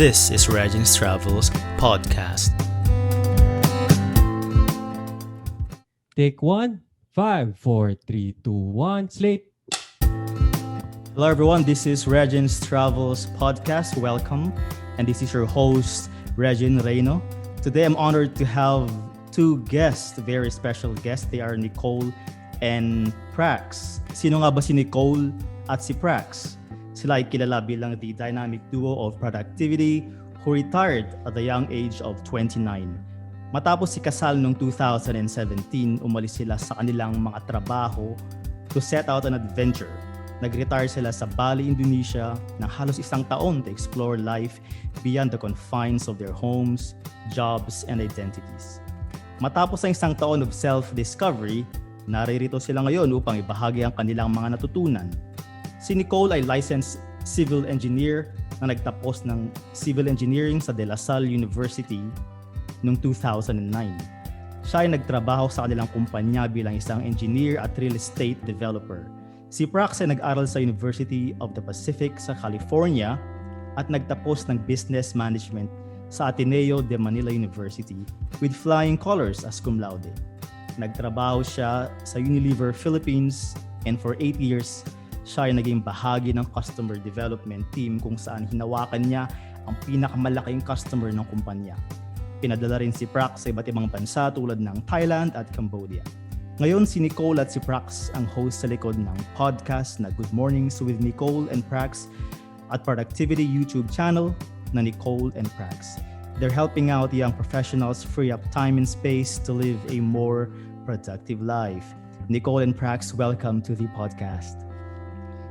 This is Regin's Travels podcast. Take 1, 5, 4, 3, 2, 1, slate. Hello everyone, this is Regin's Travels podcast. Welcome. And this is your host, Regin Reyno. Today I'm honored to have two guests, very special guests. They are Nicole and Prax. Sino nga ba si Nicole at si Prax? Sila ay kilala bilang the dynamic duo of productivity who retired at the young age of 29. Matapos si kasal noong 2017, umalis sila sa kanilang mga trabaho to set out an adventure. Nag-retire sila sa Bali, Indonesia ng halos isang taon to explore life beyond the confines of their homes, jobs, and identities. Matapos ang isang taon of self-discovery, naririto sila ngayon upang ibahagi ang kanilang mga natutunan. Si Nicole ay licensed civil engineer na nagtapos ng civil engineering sa De La Salle University noong 2009. Siya ay nagtrabaho sa kanilang kumpanya bilang isang engineer at real estate developer. Si Prax ay nag-aral sa University of the Pacific sa California at nagtapos ng business management sa Ateneo de Manila University with flying colors as cum laude. Nagtrabaho siya sa Unilever Philippines and for 8 years, siya ay naging bahagi ng customer development team kung saan hinawakan niya ang pinakamalaking customer ng kumpanya. Pinadala rin si Prax sa iba't ibang bansa tulad ng Thailand at Cambodia. Ngayon, si Nicole at si Prax ang host sa likod ng podcast na Good Mornings with Nicole and Prax at Productivity YouTube channel na Nicole and Prax. They're helping out young professionals free up time and space to live a more productive life. Nicole and Prax, welcome to the podcast.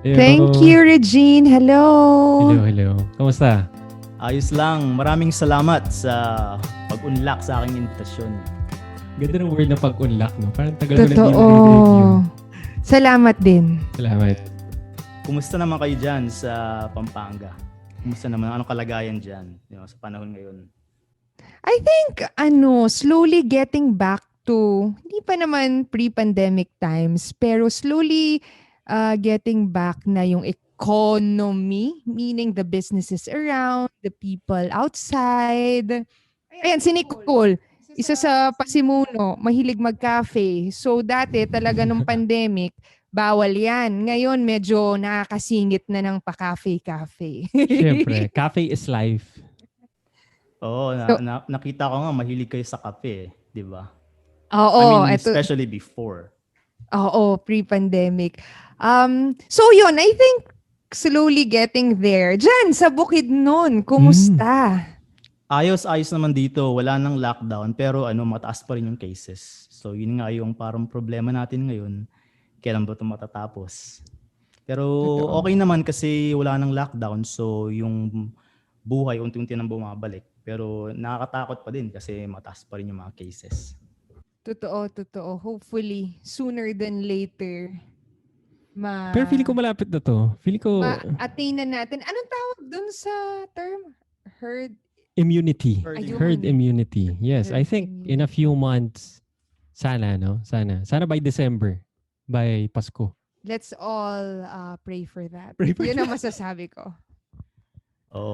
Hello. Thank you, Regine. Hello. Hello. Kamusta? Ayos lang. Maraming salamat sa pag-unlock sa aking invitasyon. Ganda ng word na pag-unlock, no? Parang tagal ko na Totoo. din-review. Salamat din. Salamat. Kumusta naman kayo dyan sa Pampanga? Kumusta naman? Anong kalagayan dyan sa panahon ngayon? I think, slowly getting back to, hindi pa naman pre-pandemic times, pero slowly getting back na yung economy, meaning the businesses around, the people outside. Ayan, si Nicole. Isa sa pasimuno, mahilig mag-cafe. So dati talaga nung pandemic, bawal yan. Ngayon medyo nakakasingit na ng pa-cafe-cafe. Siyempre, cafe is life. Oo, nakita ko nga mahilig kayo sa kape, di ba? Oo. Especially before. Oo, pre-pandemic. So yun, I think slowly getting there. Diyan, sa Bukidnon, kumusta? Ayos naman dito. Wala nang lockdown pero mataas pa rin yung cases. So yun nga yung parang problema natin ngayon. Kailan ba ito matatapos? Pero okay naman kasi wala nang lockdown. So yung buhay unti-unti nang bumabalik. Pero nakakatakot pa din kasi mataas pa rin yung mga cases. Totoo. Hopefully, sooner than later. Pero feeling ko malapit na to. Feeling ko ma-attain na natin. Anong tawag dun sa term? Herd immunity. Ayun. Herd immunity. Yes, Herd I think immunity. in a few months, sana by December, by Pasko. Let's all pray for that. Pray for Yun ang masasabi ko.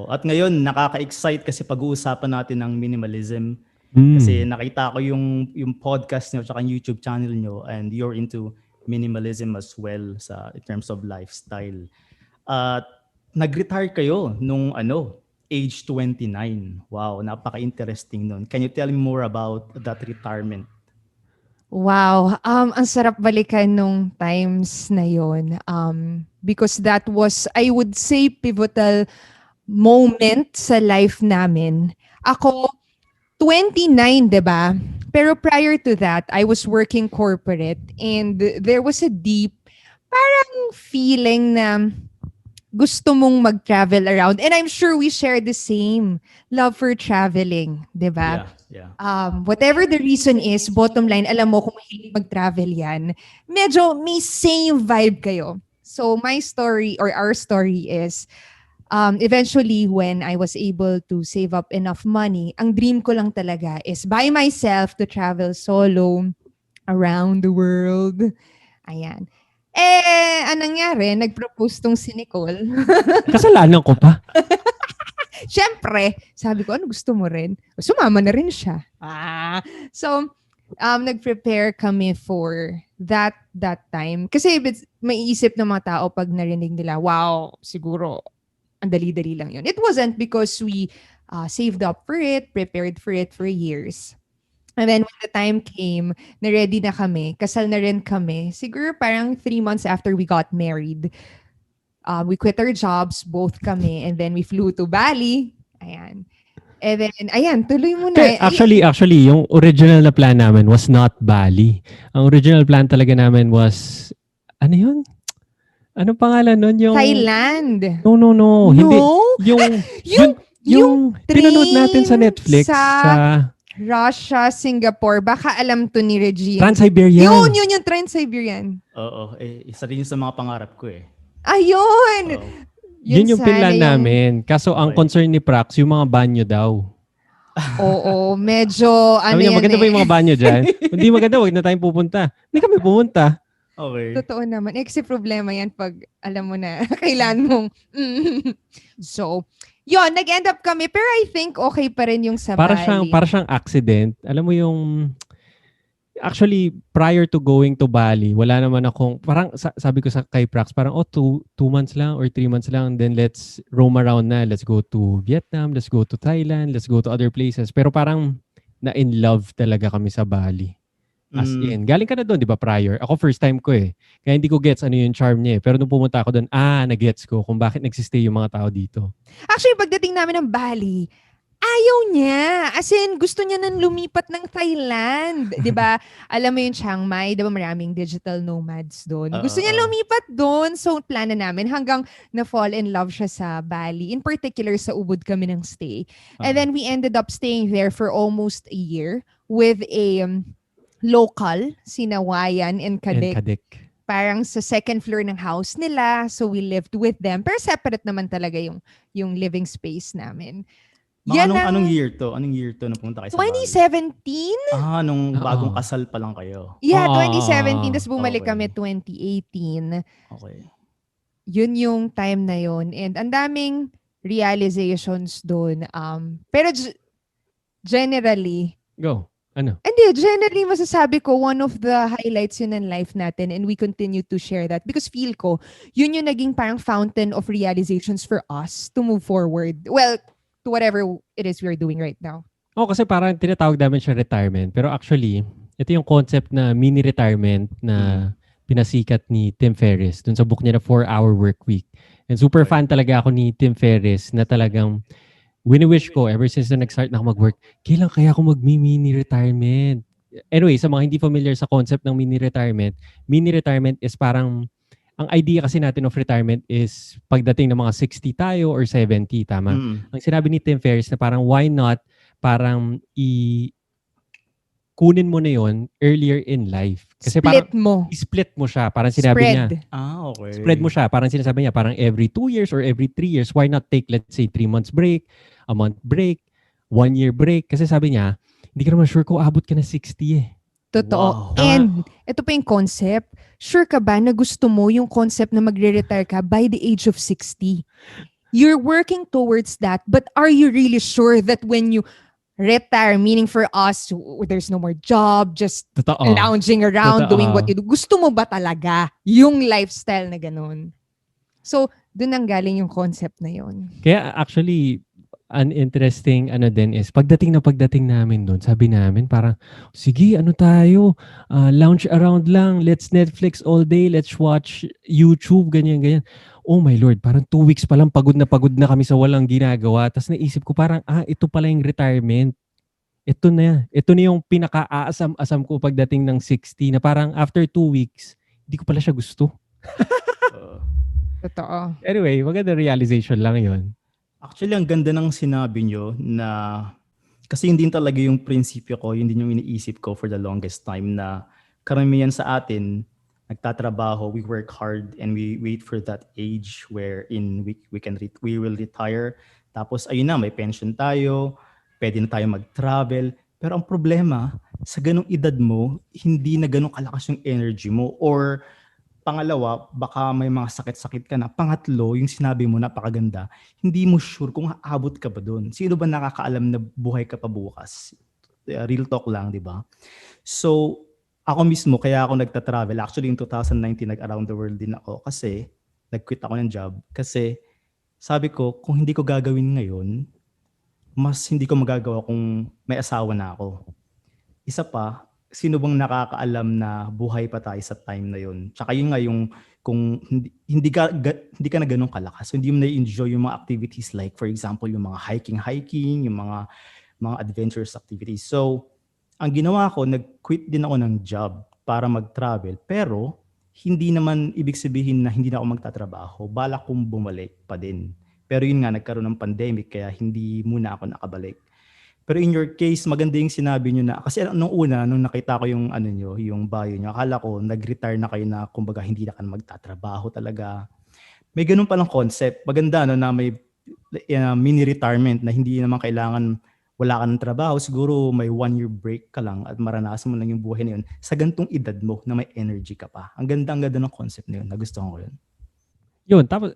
At ngayon nakaka-excite kasi pag-uusapan natin ng minimalism. Kasi nakita ko yung podcast niyo at YouTube channel niyo and you're into minimalism as well in terms of lifestyle. At nag-retire kayo nung age 29. Wow, napaka-interesting nun. Can you tell me more about that retirement? Wow. Ang sarap balikan nung times na yon. Because that was, I would say, pivotal moment sa life namin. Ako, 29, diba? Pero prior to that, I was working corporate and there was a deep parang feeling na gusto mong mag-travel around. And I'm sure we share the same love for traveling, diba? Yeah. Whatever the reason is, bottom line, alam mo kung mahilig mag-travel yan, medyo may same vibe kayo. So my story or our story is, eventually when I was able to save up enough money, ang dream ko lang talaga is by myself to travel solo around the world. Ayan. Anong nangyari? Nag-propose tong si Nicole. Kasalanan ko pa. Siyempre, sabi ko, ano gusto mo rin? Sumama na rin siya. So, nag-prepare kami for that time. Kasi maiisip ng mga tao pag narinig nila, wow, siguro, ang dali-dali lang yun. It wasn't because we saved up for it, prepared for it for years. And then when the time came, na-ready na kami, kasal na rin kami. Siguro parang 3 months after we got married, we quit our jobs, both kami, and then we flew to Bali. Ayan. And then, ayan, tuloy mo na. Actually, yung original na plan namin was not Bali. Ang original plan talaga namin was, ano yun? Ano pangalan nun? Yung Thailand. No. No? Hindi. Yung pinanood natin sa Netflix. Sa Russia, Singapore. Baka alam to ni Regine. Trans-Siberian. Yun yung Trans-Siberian. Oo. Isa rin yun sa mga pangarap ko eh. Ayun! Yun yung pinlan namin. Kaso ang concern ni Prax, yung mga banyo daw. Oo, medyo ano yan maganda ba yung mga banyo dyan? Hindi maganda, wag na tayong pupunta. Hindi kami pumunta. Okay. Totoo naman. Kasi problema yan pag alam mo na kailan mong... So, yun, nag-end up kami. Pero I think okay pa rin yung sa Bali. Para siyang accident. Alam mo yung... Actually, prior to going to Bali, wala naman akong... Parang sabi ko kay Prax, parang 2 months lang or 3 months lang. Then let's roam around na. Let's go to Vietnam. Let's go to Thailand. Let's go to other places. Pero parang na-in love talaga kami sa Bali. As in, galing ka na doon, di ba, prior? Ako first time ko eh. Kaya hindi ko gets ano yung charm niya eh. Pero nung pumunta ako doon, na-gets ko kung bakit nagsistay yung mga tao dito. Actually, pagdating namin ng Bali, ayaw niya. As in, gusto niya nang lumipat ng Thailand. Di ba? Alam mo yung Chiang Mai, di ba maraming digital nomads doon. Gusto niya lumipat doon. So, plano namin hanggang na-fall in love siya sa Bali. In particular, sa Ubud kami ng stay. And then we ended up staying there for almost a year with a... local, sinawayan and Kadek. Parang sa second floor ng house nila. So we lived with them. Pero separate naman talaga yung living space namin. Anong year to? Anong year to na pumunta kayo sa Bali? 2017? Nung bagong kasal pa lang kayo. Yeah, 2017. Tapos bumalik kami 2018. Okay. Yun yung time na yun. And ang daming realizations doon. Pero generally... Go. Ano? Hindi, generally masasabi ko, one of the highlights yun in life natin and we continue to share that because feel ko, yun yung naging parang fountain of realizations for us to move forward. Well, to whatever it is we're doing right now. Kasi parang tinatawag namin siya retirement. Pero actually, ito yung concept na mini-retirement na pinasikat ni Tim Ferriss dun sa book niya na 4-Hour Work Week. And super fan talaga ako ni Tim Ferriss na talagang wini-wish ko ever since na nag-start na ako mag-work, kailan kaya ako mag-mini-retirement? Anyway, sa mga hindi familiar sa concept ng mini-retirement is parang, ang idea kasi natin of retirement is pagdating ng mga 60 tayo or 70, tama? Ang sinabi ni Tim Ferriss na parang why not, parang kunin mo na yon earlier in life. Kasi split mo siya. Parang sinabi niya. Okay. Spread mo siya. Parang sinasabi niya, parang every 2 years or every 3 years, why not take, let's say, 3 months break, a month break, 1 year break. Kasi sabi niya, hindi ka naman sure kung abot ka na 60 eh. Totoo. Wow. And ito pa yung concept. Sure ka ba na gusto mo yung concept na magre-retire ka by the age of 60? You're working towards that, but are you really sure that when you retire, meaning for us, there's no more job, just lounging around, doing what you do. Gusto mo ba talaga yung lifestyle na ganun? So, dun ang galing yung concept na yun. Kaya actually, an interesting din is, pagdating namin doon, sabi namin parang, sige, tayo, lounge around lang, let's Netflix all day, let's watch YouTube, ganyan. Oh my Lord, parang 2 weeks pa lang pagod na kami sa walang ginagawa. Tapos naisip ko parang, ito pala yung retirement. Ito na yung pinaka-aasam-asam ko pagdating ng 60 na parang after 2 weeks, hindi ko pala siya gusto. Totoo. Anyway, maganda realization lang yon. Actually, ang ganda ng sinabi nyo na kasi yun din talaga yung prinsipyo ko, yun din yung iniisip ko for the longest time na karamihan sa atin, nagtatrabaho, we work hard and we wait for that age wherein we will retire. Tapos ayun na, may pension tayo, pwede na tayo mag-travel. Pero ang problema, sa ganung edad mo, hindi na ganung kalakas yung energy mo or Pangalawa, baka may mga sakit-sakit ka na. Pangatlo, yung sinabi mo, napakaganda, hindi mo sure kung aabot ka ba doon. Sino ba nakakaalam na buhay ka pa bukas? Real talk lang, di ba? So, ako mismo, kaya ako nagta-travel. Actually, in 2019, nag-around the world din ako kasi nag-quit ako ng job. Kasi sabi ko, kung hindi ko gagawin ngayon, mas hindi ko magagawa kung may asawa na ako. Isa pa, sino bang nakakaalam na buhay pa tayo sa time na yun? Tsaka yun nga yung kung hindi ka na ganun kalakas, so hindi mo na-enjoy yung mga activities like for example yung mga hiking, yung mga adventurous activities. So, ang ginawa ko, nag-quit din ako ng job para mag-travel. Pero, hindi naman ibig sabihin na hindi na ako magtatrabaho. Balak kong bumalik pa din. Pero yun nga, nagkaroon ng pandemic kaya hindi muna ako nakabalik. Pero in your case, maganda yung sinabi nyo na, kasi nung una, nung nakita ko yung ano nyo, yung bio nyo, akala ko nag-retire na kayo na kumbaga hindi na ka na magtatrabaho talaga. May ganun palang concept. Maganda no, na may mini-retirement na hindi naman kailangan wala ka ng trabaho. Siguro may 1 year break ka lang at maranasan mo lang yung buhay na yun sa gantong edad mo na may energy ka pa. Ang ganda ng concept na yun. Nagustuhan ko yun. Yun, tapos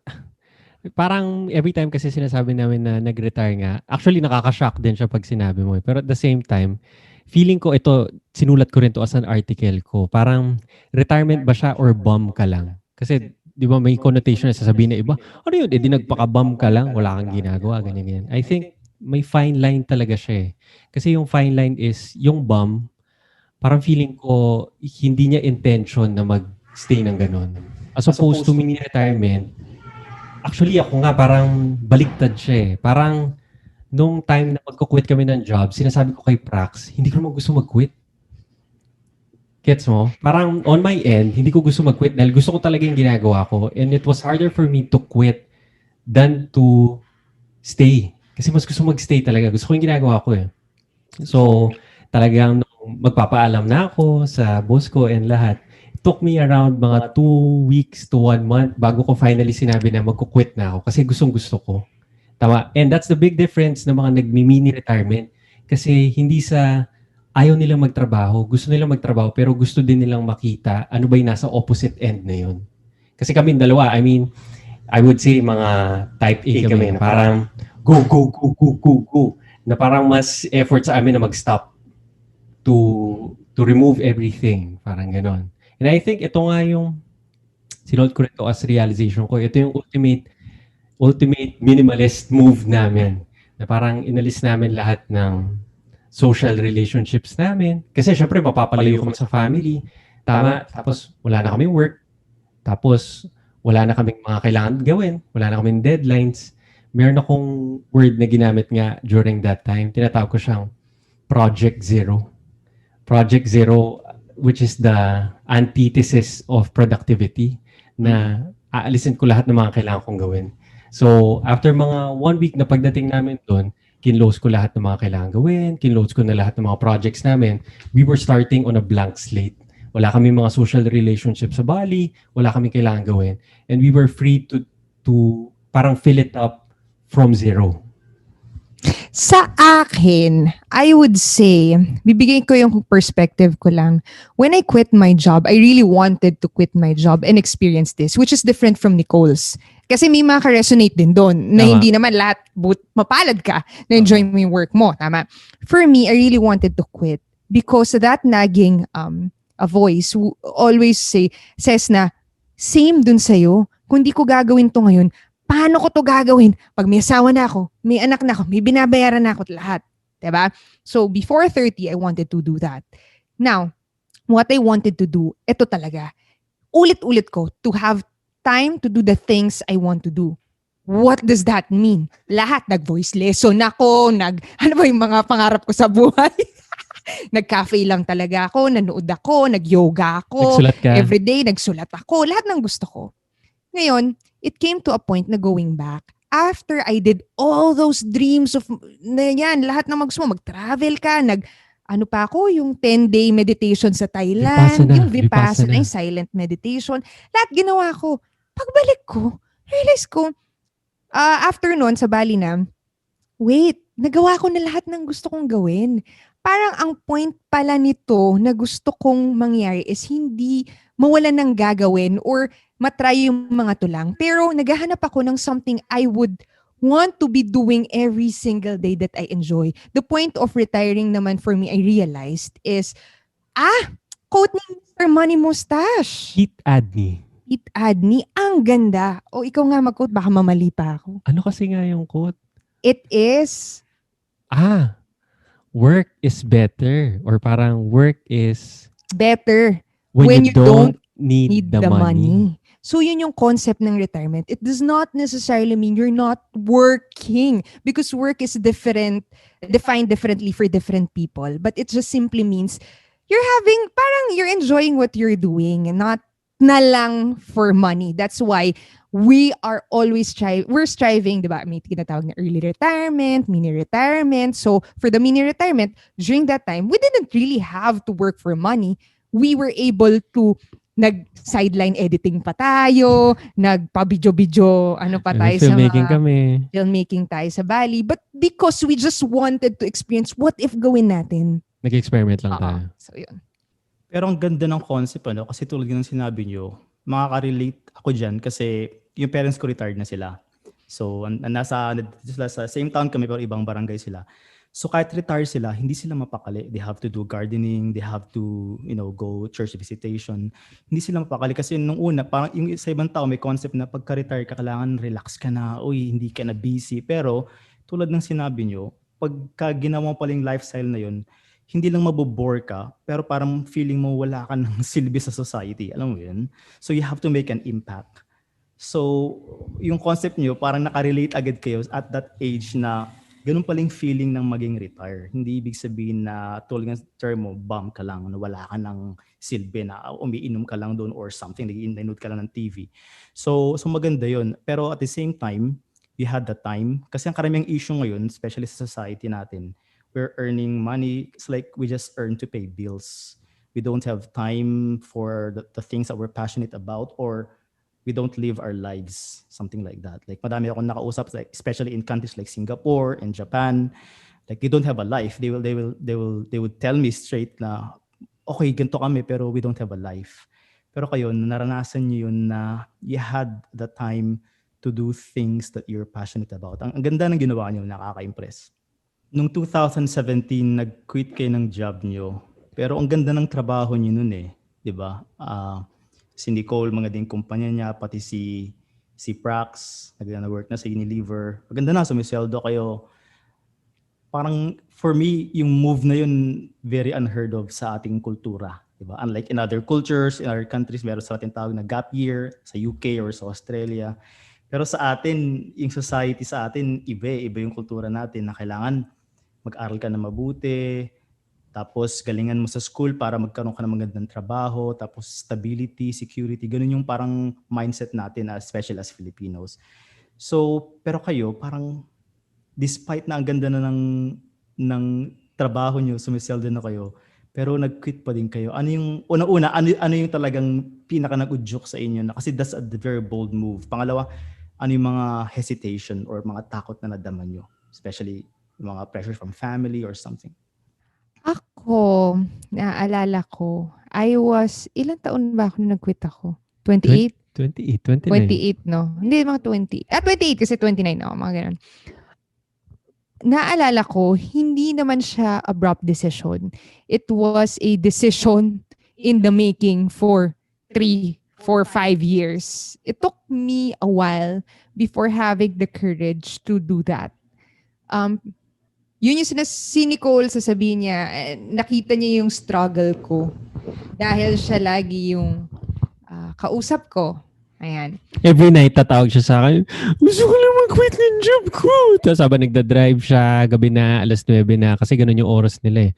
parang every time kasi sinasabi namin na nag-retire nga, actually nakaka-shock din siya pag sinabi mo. Pero at the same time, feeling ko ito, sinulat ko rin to as an article ko. Parang retirement ba siya or bum ka lang? Kasi di ba may connotation na sasabihin na iba, ano yun, edi nagpaka-bum ka lang, wala kang ginagawa, ganyan. I think may fine line talaga siya eh. Kasi yung fine line is, yung bum, parang feeling ko, hindi niya intention na mag-stay ng ganun. As opposed to mini-retirement, actually, ako nga parang baliktad siya eh. Parang nung time na magko-quit kami ng job, sinasabi ko kay Prax, hindi ko naman gusto mag-quit. Gets mo? Parang on my end, hindi ko gusto mag-quit dahil gusto ko talaga yung ginagawa ko. And it was harder for me to quit than to stay. Kasi mas gusto mag-stay talaga. Gusto ko yung ginagawa ko eh. So, talagang magpapaalam na ako sa boss ko and lahat. Took me around mga 2 weeks to 1 month bago ko finally sinabi na magkukwit na ako kasi gustong-gusto ko. Tama. And that's the big difference ng mga nagmi-mini retirement kasi hindi sa ayaw nilang magtrabaho, gusto nilang magtrabaho pero gusto din nilang makita ano ba yung nasa opposite end na yun. Kasi kami dalawa, I mean, I would say mga type A kami na parang go, go, go, go, go, go. Na parang mas effort sa amin na mag-stop to remove everything. Parang ganon. And I think ito nga yung sinulat ko rin ito as realization ko. Ito yung ultimate minimalist move namin. Na parang inalis namin lahat ng social relationships namin. Kasi syempre mapapalayo kami sa family. Tama. Tapos wala na kaming work. Tapos wala na kaming mga kailangan gawin. Wala na kaming deadlines. Meron akong word na ginamit nga during that time. Tinatawag ko siyang Project Zero. Project Zero, which is the antithesis of productivity, na aalisin ko lahat ng mga kailangan kong gawin. So, after mga 1 week na pagdating namin doon, kinlose ko lahat ng mga kailangan gawin, kinlose ko na lahat ng mga projects namin. We were starting on a blank slate. Wala kami mga social relationships sa Bali, wala kami kailangan gawin. And we were free to parang fill it up from zero. Sa akin, I would say, bibigay ko yung perspective ko lang. When I quit my job, I really wanted to quit my job and experience this, which is different from Nicole's. Kasi may maka-resonate din doon na hindi naman lahat mapalad ka na enjoy mo yung work mo. Tama? For me, I really wanted to quit because that nagging a voice who always says na, same dun sa'yo. Kung di ko gagawin to ngayon, paano ko to gagawin? Pag may asawa na ako, may anak na ako, may binabayaran na ako lahat. Diba? So, before 30, I wanted to do that. Now, what I wanted to do, ito talaga. Ulit-ulit ko, to have time to do the things I want to do. What does that mean? Lahat, nag-voice lesson ako, ano ba yung mga pangarap ko sa buhay? Nag-cafe lang talaga ako, nanood ako, nag-yoga ako, everyday, nagsulat ako, lahat ng gusto ko. Ngayon, it came to a point na going back, after I did all those dreams of, lahat ng mag-travel ka, ano pa ako, yung 10-day meditation sa Thailand, yung Vipassana, yung silent meditation, lahat ginawa ko. Pagbalik ko, realize ko, after nun, sa Bali na, wait, nagawa ko na lahat ng gusto kong gawin. parang ang point pala nito na gusto kong mangyari is hindi mawalan ng gagawin or matry yung mga tulang. Pero naghahanap ako ng something I would want to be doing every single day that I enjoy. The point of retiring naman for me, I realized is, quote ni Mr. Money Mustache. Hit Adney. It Adney, ang ganda. O ikaw nga mag-quote, baka mamali pa ako. Ano kasi nga yung quote? It is, Work is better. Or parang work is better when you don't need the money. So yun yung concept ng retirement. It does not necessarily mean you're not working because work is defined differently for different people. But it just simply means you're enjoying what you're doing and not na lang for money. That's why we are always we're striving, diba? May tinatawag na early retirement, mini retirement. So for the mini retirement, during that time, we didn't really have to work for money. We were able to nag-sideline editing pa tayo, nagpa-video-video, tayo sa Filmmaking mga kami. filmmaking tayo sa Bali. But because we just wanted to experience what if gawin natin. Nag-experiment lang tayo. So yun. Pero ang ganda ng concept, kasi tulad ng sinabi nyo, makaka-relate ako dyan kasi yung parents ko retired na sila. So, nasa sa same town kami pero ibang barangay sila. So kahit retire sila, hindi sila mapakali. They have to do gardening, they have to, go church visitation. Hindi sila mapakali kasi nung una, parang yung sa ibang tao may concept na pagka-retire ka, kailangan relax ka na, hindi ka na busy. Pero tulad ng sinabi nyo, pagka ginawa mo pala yung lifestyle na yun, hindi lang mabobore ka, pero parang feeling mo wala ka ng silbi sa society. Alam mo yun? So you have to make an impact. So yung concept nyo, parang nakarelate agad kayo at that age na ganun paling feeling ng maging retire. Hindi ibig sabihin na tulad ng term mo, bum ka lang, na wala ka ng silbi, na umiinom ka lang doon or something, nag-nanood ka lang ng TV. So maganda yun. Pero at the same time, we had the time. Kasi ang karaming issue ngayon, especially sa society natin, we're earning money. It's like we just earn to pay bills. We don't have time for the things that we're passionate about, or we don't live our lives, something like that. Like madami akong nakausap, like especially in countries like Singapore and Japan, like they don't have a life. They would tell me straight na okay, ganito kami pero we don't have a life. Pero kayo, naranasan niyo yun na you had the time to do things that you're passionate about. Ang ganda ng ginawa niyo, nakaka-impress. Nung 2017, nag-quit kayo ng job niyo. Pero ang ganda ng trabaho niyo nun 'di ba? Si Nicole, mga ding kumpanya niya, pati si Prax, nag-work na sa Unilever. Maganda na, sumisweldo kayo. Parang for me, yung move na yun, very unheard of sa ating kultura. Diba? Unlike in other cultures, in other countries, meron sa ating tawag na gap year, sa UK or sa Australia. Pero sa atin, yung society sa atin, iba yung kultura natin na kailangan mag-aral ka na mabuti, tapos galingan mo sa school para magkaroon ka ng magandang trabaho, tapos stability, security, ganun yung parang mindset natin, especially as Filipinos. So, pero kayo, parang despite na ang ganda na ng trabaho nyo, sumisweldo na kayo, pero nag-quit pa din kayo. Ano yung, una-una, ano yung talagang pinaka nag-udyok sa inyo? Na, kasi that's a very bold move. Pangalawa, ano yung mga hesitation or mga takot na nadama nyo? Especially yung mga pressure from family or something. Ako, naaalala ko, ilang taon ba ako nung nag-quit ako? 28? 28, 29. 28, no? Hindi, mga 20. 28 kasi 29 ako, mga ganun. Naalala ko, hindi naman siya abrupt decision. It was a decision in the making for 3, 4, 5 years. It took me a while before having the courage to do that. Yun yung si Nicole, sasabihin niya, nakita niya yung struggle ko. Dahil siya lagi yung kausap ko. Ayan. Every night tatawag siya sa akin, gusto ko lang mag-quit ng job ko. Tapos habang nagda-drive siya, gabi na, 9:00 na, kasi ganun yung oras nila eh.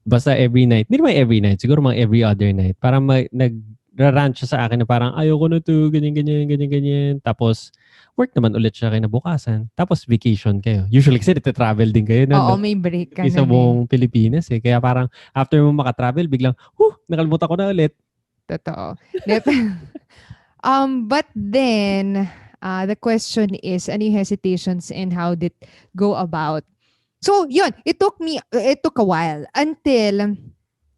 Basta every night, hindi naman every night, siguro mga every other night. Parang nag-rant siya sa akin na parang, ayoko na to, ganyan. Tapos, work naman ulit siya kinabukasan. Tapos vacation kayo. Usually kasi travel din kayo. Oo, may break ka isa na buong Pilipinas eh. Kaya parang after mo makatravel, biglang, nakalimutan ko na ulit. Totoo. But then, the question is, ano yung hesitations and how did go about? So, yun, it took a while until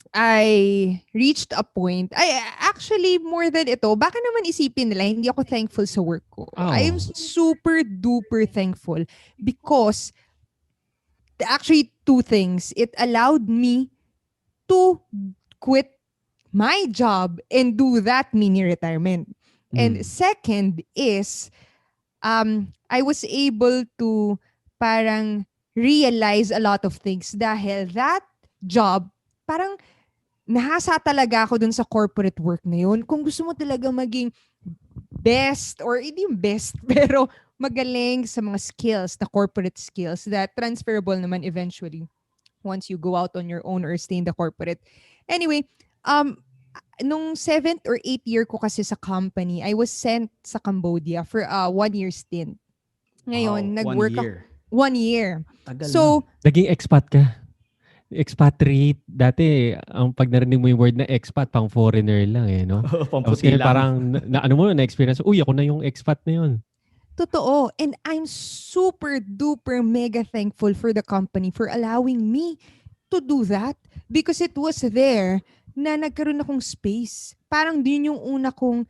I reached a point. Actually, more than ito, baka naman isipin nila, hindi ako thankful sa work ko. I am Oh. super duper thankful because actually two things. It allowed me to quit my job and do that mini retirement. And second is, I was able to parang realize a lot of things dahil that job, parang nahasa talaga ako dun sa corporate work na yun. Kung gusto mo talaga maging best, or hindi yung best, pero magaling sa mga skills, the corporate skills that transferable naman eventually once you go out on your own or stay in the corporate. Anyway, nung 7th or 8th year ko kasi sa company, I was sent sa Cambodia for a 1-year stint. Ngayon, Wow, nag-work 1 ako. year. 1 year. Tagal So, Naging expat ka? Expatriate. Dati, ang pag narinig mo yung word na expat, pang foreigner lang no? Tapos Pamputi ngayon lang. parang, ano mo, na-experience, uy, ako na yung expat na yun. totoo. And I'm super duper mega thankful for the company for allowing me to do that because it was there na nagkaroon akong space. Parang din yung una kong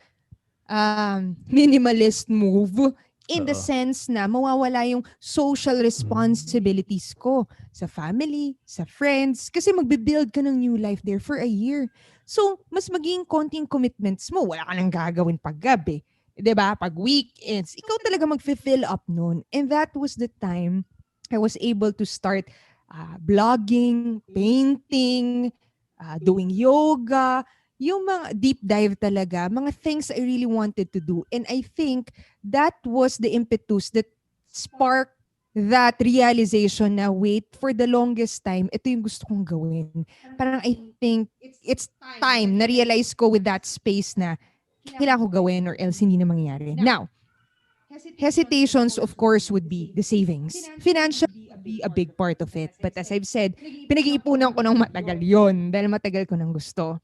minimalist move in the Oo. sense na mawawala yung social responsibilities ko sa family, sa friends, kasi magbe-build ka ng new life there for a year. So, mas maging konting commitments mo. Wala ka nang gagawin pag gabi. 'Di ba? Pag weekends, ikaw talaga mag-fill up nun. And that was the time I was able to start blogging, painting, doing yoga, yung mga deep dive talaga, mga things I really wanted to do. And I think that was the impetus that sparked that realization na wait, for the longest time, ito yung gusto kong gawin. Parang I think it's time na realize ko with that space na kailangan ko gawin or else hindi na mangyayari. Now, hesitations of course would be the savings. Financial would be a big part of it. But as I've said, pinag-iipunan ko ng matagal yon dahil matagal ko nang gusto.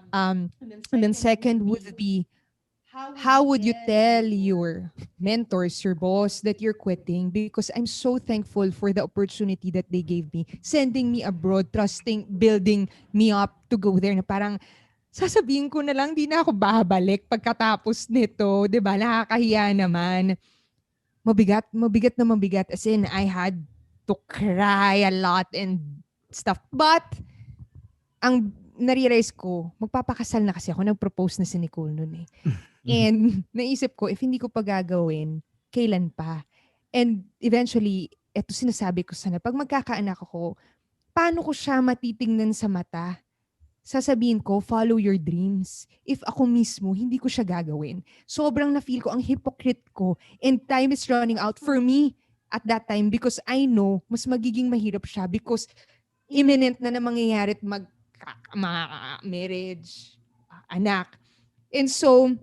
And then second would be, how would you tell your mentors, your boss that you're quitting? Because I'm so thankful for the opportunity that they gave me, sending me abroad, trusting, building me up to go there na parang sasabihin ko na lang, di na ako babalik pagkatapos nito. 'Di ba? Nakakahiya naman. Mabigat na mabigat. As in, I had to cry a lot and stuff. But, ang na-realize ko, magpapakasal na kasi ako. Nag-propose na si Nicole noon eh. And naisip ko, if hindi ko pa gagawin, kailan pa? And eventually, eto sinasabi ko sana, pag magkakaanak ako, paano ko siya matitingnan sa mata? Sasabihin ko, follow your dreams. If ako mismo, hindi ko siya gagawin. Sobrang na-feel ko, ang hypocrite ko. And time is running out for me at that time because I know, mas magiging mahirap siya because imminent na mangyayari at marriage, anak. And so,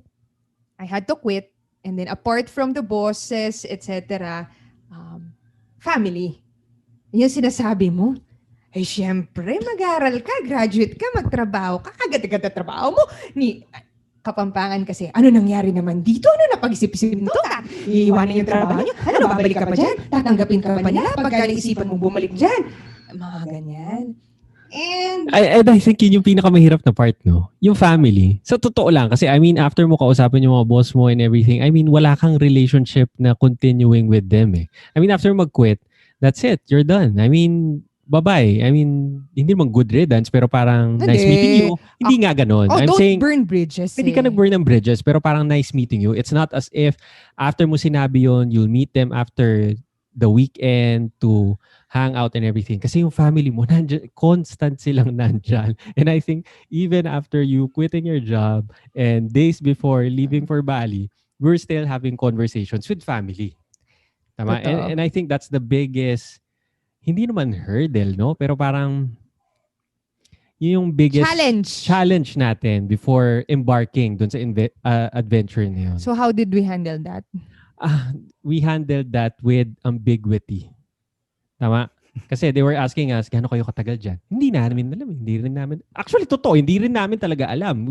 I had to quit. And then apart from the bosses, etc., family. Yung sinasabi mo, ay syempre, mag-aral ka, graduate ka, magtrabaho ka, kagad-agad na trabaho mo. Kapampangan kasi, ano nangyari naman dito? Ano napag-isip-isip nito? Iiwanan yung trabaho niyo? Ano, babalik ka pa dyan? Tatanggapin ka pa nila? Pagka naisipan mo bumalik dyan? Mga ganyan. And I think yun yung pinakamahirap na part, no? Yung family. Sa totoo lang, kasi I mean, after mo kausapin yung mga boss mo and everything, I mean, wala kang relationship na continuing with them eh. I mean, after mag-quit, that's it. You're done. I mean, bye-bye. I mean, hindi naman good riddance, pero parang nice meeting you. Hindi nga ganon. I'm don't saying, burn bridges. hindi ka nag-burn ng bridges, pero parang nice meeting you. It's not as if after mo sinabi yun, you'll meet them after the weekend to hang out and everything. Kasi yung family mo, constant silang nandyan. And I think even after you quitting your job and days before leaving for Bali, we're still having conversations with family. Tama? And I think that's the biggest, hindi naman hurdle, no? Pero parang yun yung biggest challenge natin before embarking dun sa adventure na yun. So how did we handle that? We handled that with ambiguity. Tama? Kasi they were asking us, gaano kayo katagal dyan? Hindi namin alam. Hindi rin namin. Actually, totoo, hindi rin namin talaga alam.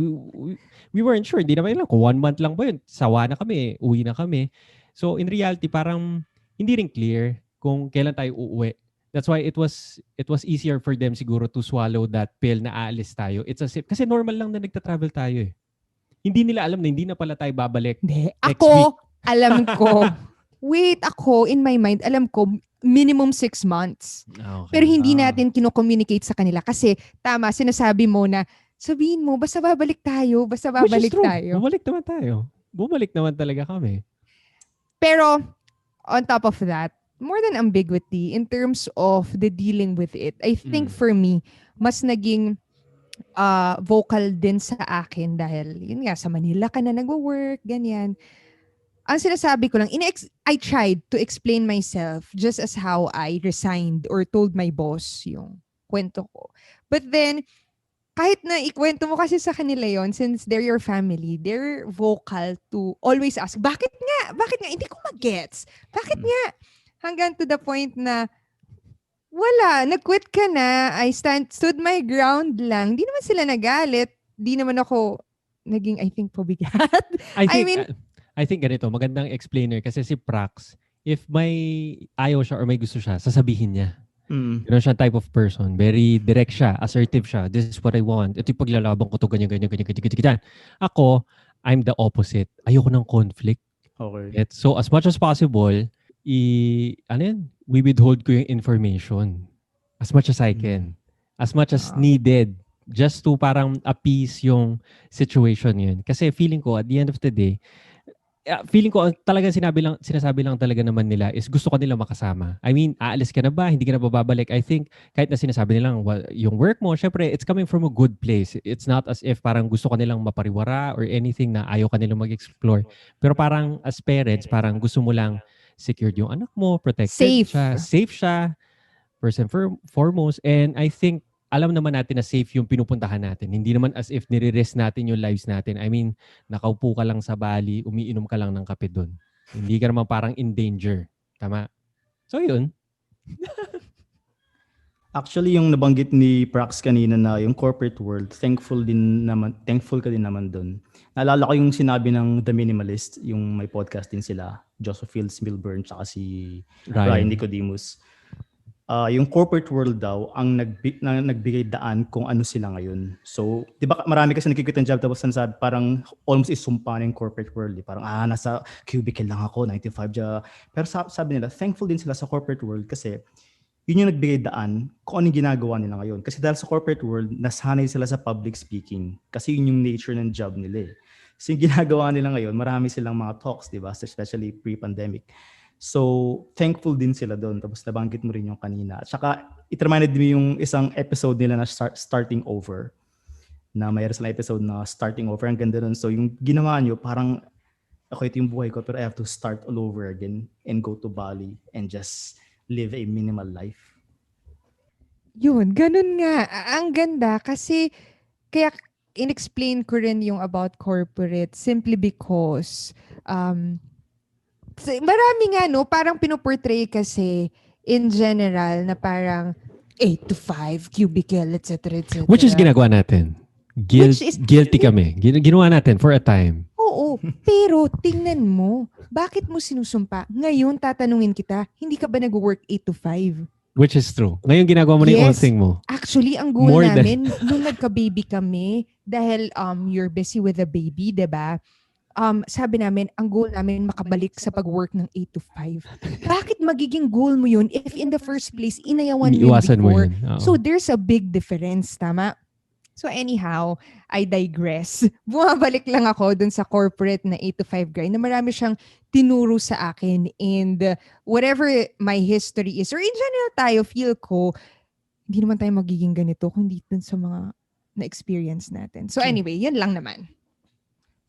We weren't sure. Hindi naman alam kung 1 month lang ba yun. Sawa na kami. Uwi na kami. So, in reality, parang hindi rin clear kung kailan tayo uuwi. That's why it was easier for them siguro to swallow that pill na aalis tayo. It's as if, kasi normal lang na nagta-travel tayo eh. Hindi nila alam na hindi na pala tayo babalik Hindi. next Ako, week. alam ko. Wait, ako, in my mind, alam ko, minimum 6 months. Okay. Pero hindi natin kino-communicate sa kanila. Kasi, tama, sinasabi mo na, sabihin mo, basta babalik tayo, basta Which is babalik true. tayo. Bumalik naman tayo. Bumalik naman talaga kami. Pero, on top of that, more than ambiguity, in terms of the dealing with it, I think for me, mas naging vocal din sa akin dahil, yun nga, sa Manila ka na nagwo-work, ganyan. Ang sinasabi ko lang, I tried to explain myself just as how I resigned or told my boss yung kwento ko. But then, kahit na ikwento mo kasi sa kanila yon, since they're your family, they're vocal to always ask, bakit nga? Bakit nga? Hindi ko mag-gets. Bakit nga? Hanggang to the point na, wala, nag-quit ka na, I stood my ground lang. Di naman sila nagalit. Di naman ako naging, I think, pabigat. I think ganito, magandang explainer kasi si Prax, if may ayaw siya or may gusto siya, sasabihin niya. Ganun siya type of person. Very direct siya, assertive siya. This is what I want. Ito yung paglalabang ko to, ganyan. Ako, I'm the opposite. Ayoko ng conflict. Okay. So as much as possible, we withhold ko yung information as much as I can. As much as needed. Just to parang appease yung situation yun. Kasi feeling ko, at the end of the day, feeling ko talagang sinasabi lang talaga naman nila is gusto ko nila makasama. I mean, aalis ka na ba? Hindi ka na babalik? I think kahit na sinasabi nilang yung work mo, syempre, it's coming from a good place. It's not as if parang gusto ka nilang mapariwara or anything na ayaw ka nilang mag-explore. Pero parang as parents, parang gusto mo lang secured yung anak mo, protected safe siya, first and foremost. And I think alam naman natin na safe yung pinupuntahan natin. Hindi naman as if nire-risk natin yung lives natin. I mean, nakaupo ka lang sa Bali, umiinom ka lang ng kape doon. Hindi ka naman parang in danger. Tama? So, yun. Actually, yung nabanggit ni Prax kanina na yung corporate world, thankful ka din naman doon. Naalala ko yung sinabi ng The Minimalist, yung may podcast din sila, Joseph Fields Milburn, tsaka si Ryan Nicodemus. Yung corporate world daw ang nagbigay daan kung ano sila ngayon. So, 'di ba marami kasi nagki-quit ng job tapos sinasabi parang almost isumpa na yung corporate world. Parang nasa cubicle lang ako, 9 to 5 job. Pero sabi nila, thankful din sila sa corporate world kasi yun yung nagbigay daan kung ano yung ginagawa nila ngayon. Kasi dahil sa corporate world, nasanay sila sa public speaking. Kasi yun yung nature ng job nila. So yung ginagawa nila ngayon, marami silang mga talks, 'di ba? Especially pre-pandemic. So, thankful din sila doon. Tapos nabanggit mo rin yung kanina. At saka, it reminded me yung isang episode nila na starting over. Na mayroon silang episode na starting over. Ang ganda doon. So, yung ginawa nyo, parang, ako ito yung buhay ko, pero I have to start all over again and go to Bali and just live a minimal life. Yun, ganun nga. Ang ganda kasi, kaya in-explain ko rin yung about corporate simply because, marami nga, no? Parang pinoportray kasi in general na parang 8 to 5, cubicle, etc. Which is ginagawa natin. Guilty kami. Ginawa natin for a time. Oo. Pero tingnan mo, bakit mo sinusumpa? Ngayon, tatanungin kita, hindi ka ba nag-work 8 to 5? Which is true. Ngayon ginagawa mo na yung own thing mo. Actually, ang goal namin, nung nagka-baby kami, dahil you're busy with the baby, diba? Sabi namin, ang goal namin makabalik sa pag-work ng 8 to 5. Bakit magiging goal mo yun if in the first place, inayawan mo yun before? So there's a big difference, tama? So anyhow, I digress. Bumabalik lang ako dun sa corporate na 8 to 5 grind na marami siyang tinuro sa akin. And whatever my history is, or in general tayo, feel ko, hindi naman tayo magiging ganito kundi dun sa mga na-experience natin. So anyway, yun lang naman.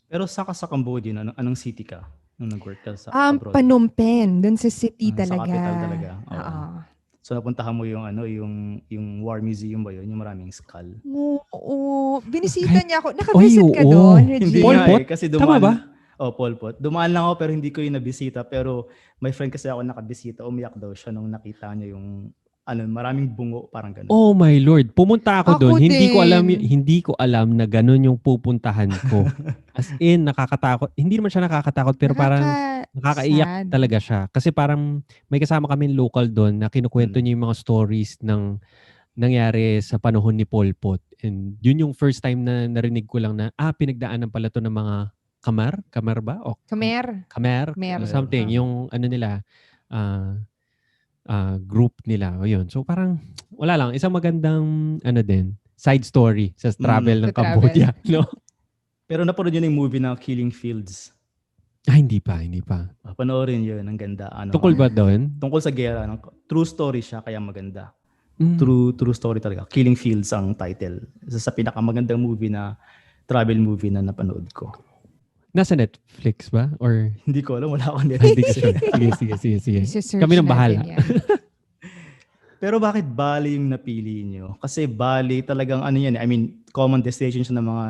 Pero saka sa Cambodia, anong city ka nung nag-work ka sa abroad? Phnom Penh, dun sa city talaga. Sa capital talaga. So napuntahan mo yung yung War Museum ba yun? Yung maraming skull. Oo. Binisita niya ako. Nakavisit ka doon, Hindi Pol Pot? kasi Tama ba? Pol Pot. Dumaan lang ako pero hindi ko yung nabisita. Pero may friend kasi ako nakabisita. Umiyak daw siya nung nakita niya yung maraming bungo, parang ganun. Oh my Lord, pumunta ako Ako doon. din. Hindi ko alam na ganun yung pupuntahan ko. As in, nakakatakot. Hindi naman siya nakakatakot pero parang nakakaiyak Nakaka-sad. talaga siya. Kasi parang may kasama kami local doon na kinukwento niya yung mga stories ng nangyari sa panahon ni Pol Pot. And yun yung first time na narinig ko lang na, pinagdaanan pala to ng mga kamar? Kamar ba? O Khmer. kamer? Khmer. Something. Yung ano nila, ah, group nila. O yun. So parang, wala lang. Isang magandang, side story sa travel ng Sa travel. Cambodia. No? Pero napanood yun yung movie na Killing Fields. Hindi pa. Panoorin yun, ang ganda. Tungkol ba doon? Tungkol sa gera. True story siya, kaya maganda. Mm. True story talaga. Killing Fields ang title. Isa sa pinakamagandang movie na travel movie na napanood ko. Nasa Netflix ba? Or Hindi ko alam, wala akong hindi ko Netflix. sure. Sige. Isi-search Kami nang natin bahala. yan. Pero bakit Bali yung napili nyo? Kasi Bali talagang yan. I mean, common destination siya ng mga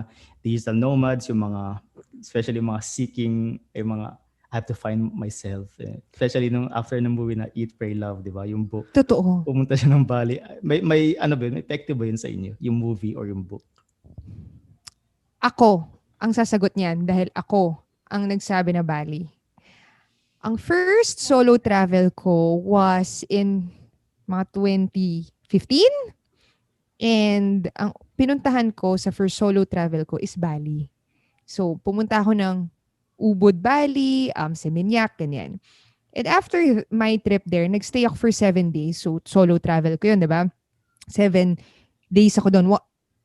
digital nomads, yung mga, especially mga seeking, mga I have to find myself. Especially nung after ng movie na Eat, Pray, Love, di ba? Yung book. Totoo. Pumunta siya ng Bali. May effective ba yun sa inyo? Yung movie or yung book? Ako ang sasagot niyan dahil ako ang nagsabi na Bali. Ang first solo travel ko was in mga 2015. And ang pinuntahan ko sa first solo travel ko is Bali. So, pumunta ako ng Ubud, Bali, Seminyak, ganyan. And after my trip there, nagstay ako for 7 days. So, solo travel ko yun, di ba? 7 days ako doon.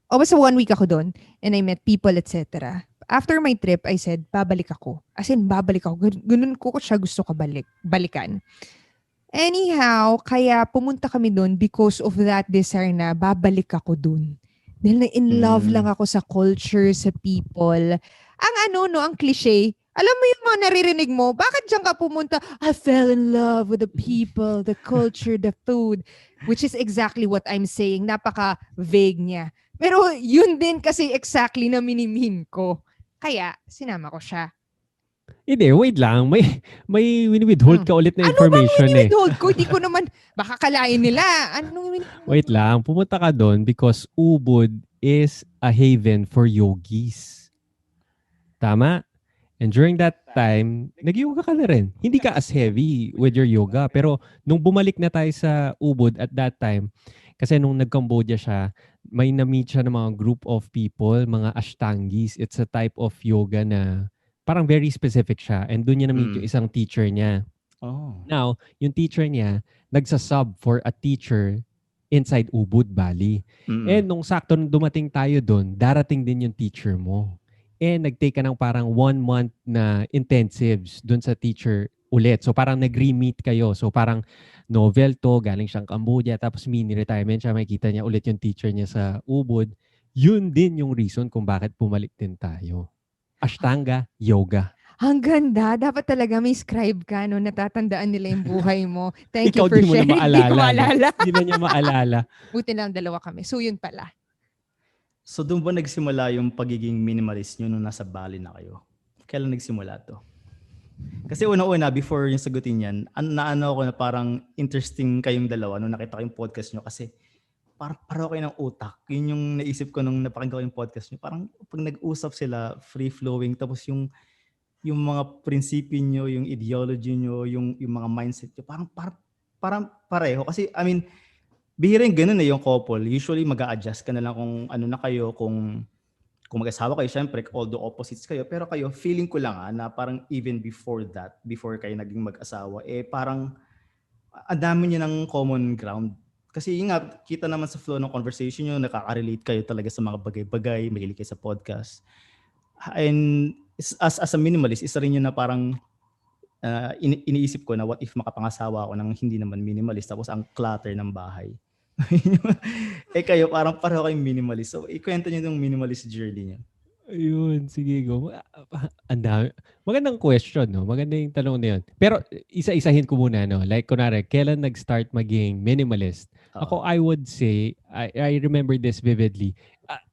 Basta 1 week ako doon. And I met people, etc. After my trip, I said, babalik ako. As in, babalik ako. Ganun ko siya gusto balikan. Anyhow, kaya pumunta kami doon because of that desire na babalik ako doon. Dahil na-in love lang ako sa culture, sa people. Ang cliche, alam mo yung mga naririnig mo, bakit diyan ka pumunta? I fell in love with the people, the culture, the food. Which is exactly what I'm saying. Napaka-vague niya. Pero yun din kasi exactly na minimin ko. Kaya, sinama ko siya. Hindi, wait lang. May withhold ka ulit na information Ano bang withhold ko? Hindi ko naman, baka kalain nila. Wait lang. Pumunta ka doon because Ubud is a haven for yogis. Tama? And during that time, nag-yoga ka na rin. Hindi ka as heavy with your yoga. Pero nung bumalik na tayo sa Ubud at that time, kasi nung nag-Cambodia siya, may na-meet siya ng mga group of people, mga ashtangis. It's a type of yoga na parang very specific siya. And doon niya na-meet yung isang teacher niya. Oh. Now, yung teacher niya, nagsasub for a teacher inside Ubud, Bali. And nung sakto nung dumating tayo doon, darating din yung teacher mo. And nag-take ka ng parang 1 month na intensives doon sa teacher ulit. So parang nag-re-meet kayo. So parang novel to, galing siyang Cambodia, tapos mini-retirement siya, makikita niya ulit yung teacher niya sa Ubud. Yun din yung reason kung bakit pumalik din tayo. Ashtanga Yoga. Ang ganda. Dapat talaga may scribe ka, no? Natatandaan nila yung buhay mo. Thank Ikaw you for di mo na sharing. maalala. Hindi ko maalala. Hindi na niya maalala. Buti lang dalawa kami. So, yun pala. So doon ba nagsimula yung pagiging minimalist nyo nung nasa Bali na kayo? Kailan nagsimula to? Kasi una-una, before yung sagutin yan, naano ako na parang interesting kayong dalawa nung nakita ko yung podcast nyo kasi parang pareho kayo ng utak. Yun yung naisip ko nung napakinggan ko yung podcast nyo. Parang pag nag-usap sila, free-flowing, tapos yung mga prinsipyo nyo, yung ideology nyo, yung mga mindset nyo, parang pareho. Kasi, I mean, bihira yung ganun yung couple. Usually, mag-a-adjust ka na lang kung ano na kayo, kung mag-asawa kayo, syempre, although opposites kayo. Pero kayo, feeling ko lang na parang even before that, before kayo naging mag-asawa, parang ang dami niyo ng common ground. Kasi yun nga, kita naman sa flow ng conversation nyo, nakaka-relate kayo talaga sa mga bagay-bagay, mahilig kayo sa podcast. And as a minimalist, isa rin yun na parang iniisip ko na what if makapangasawa ako ng hindi naman minimalist tapos ang clutter ng bahay. Kayo parang pareho kayong minimalist. So ikwento niyo yung minimalist journey niyo. Ayun, sige go. Andami. Magandang question, no? Maganda yung tanong na yun. Pero isa-isahin ko muna, no? Like, kunwari, kailan nag-start maging minimalist? Ako, I would say, I remember this vividly.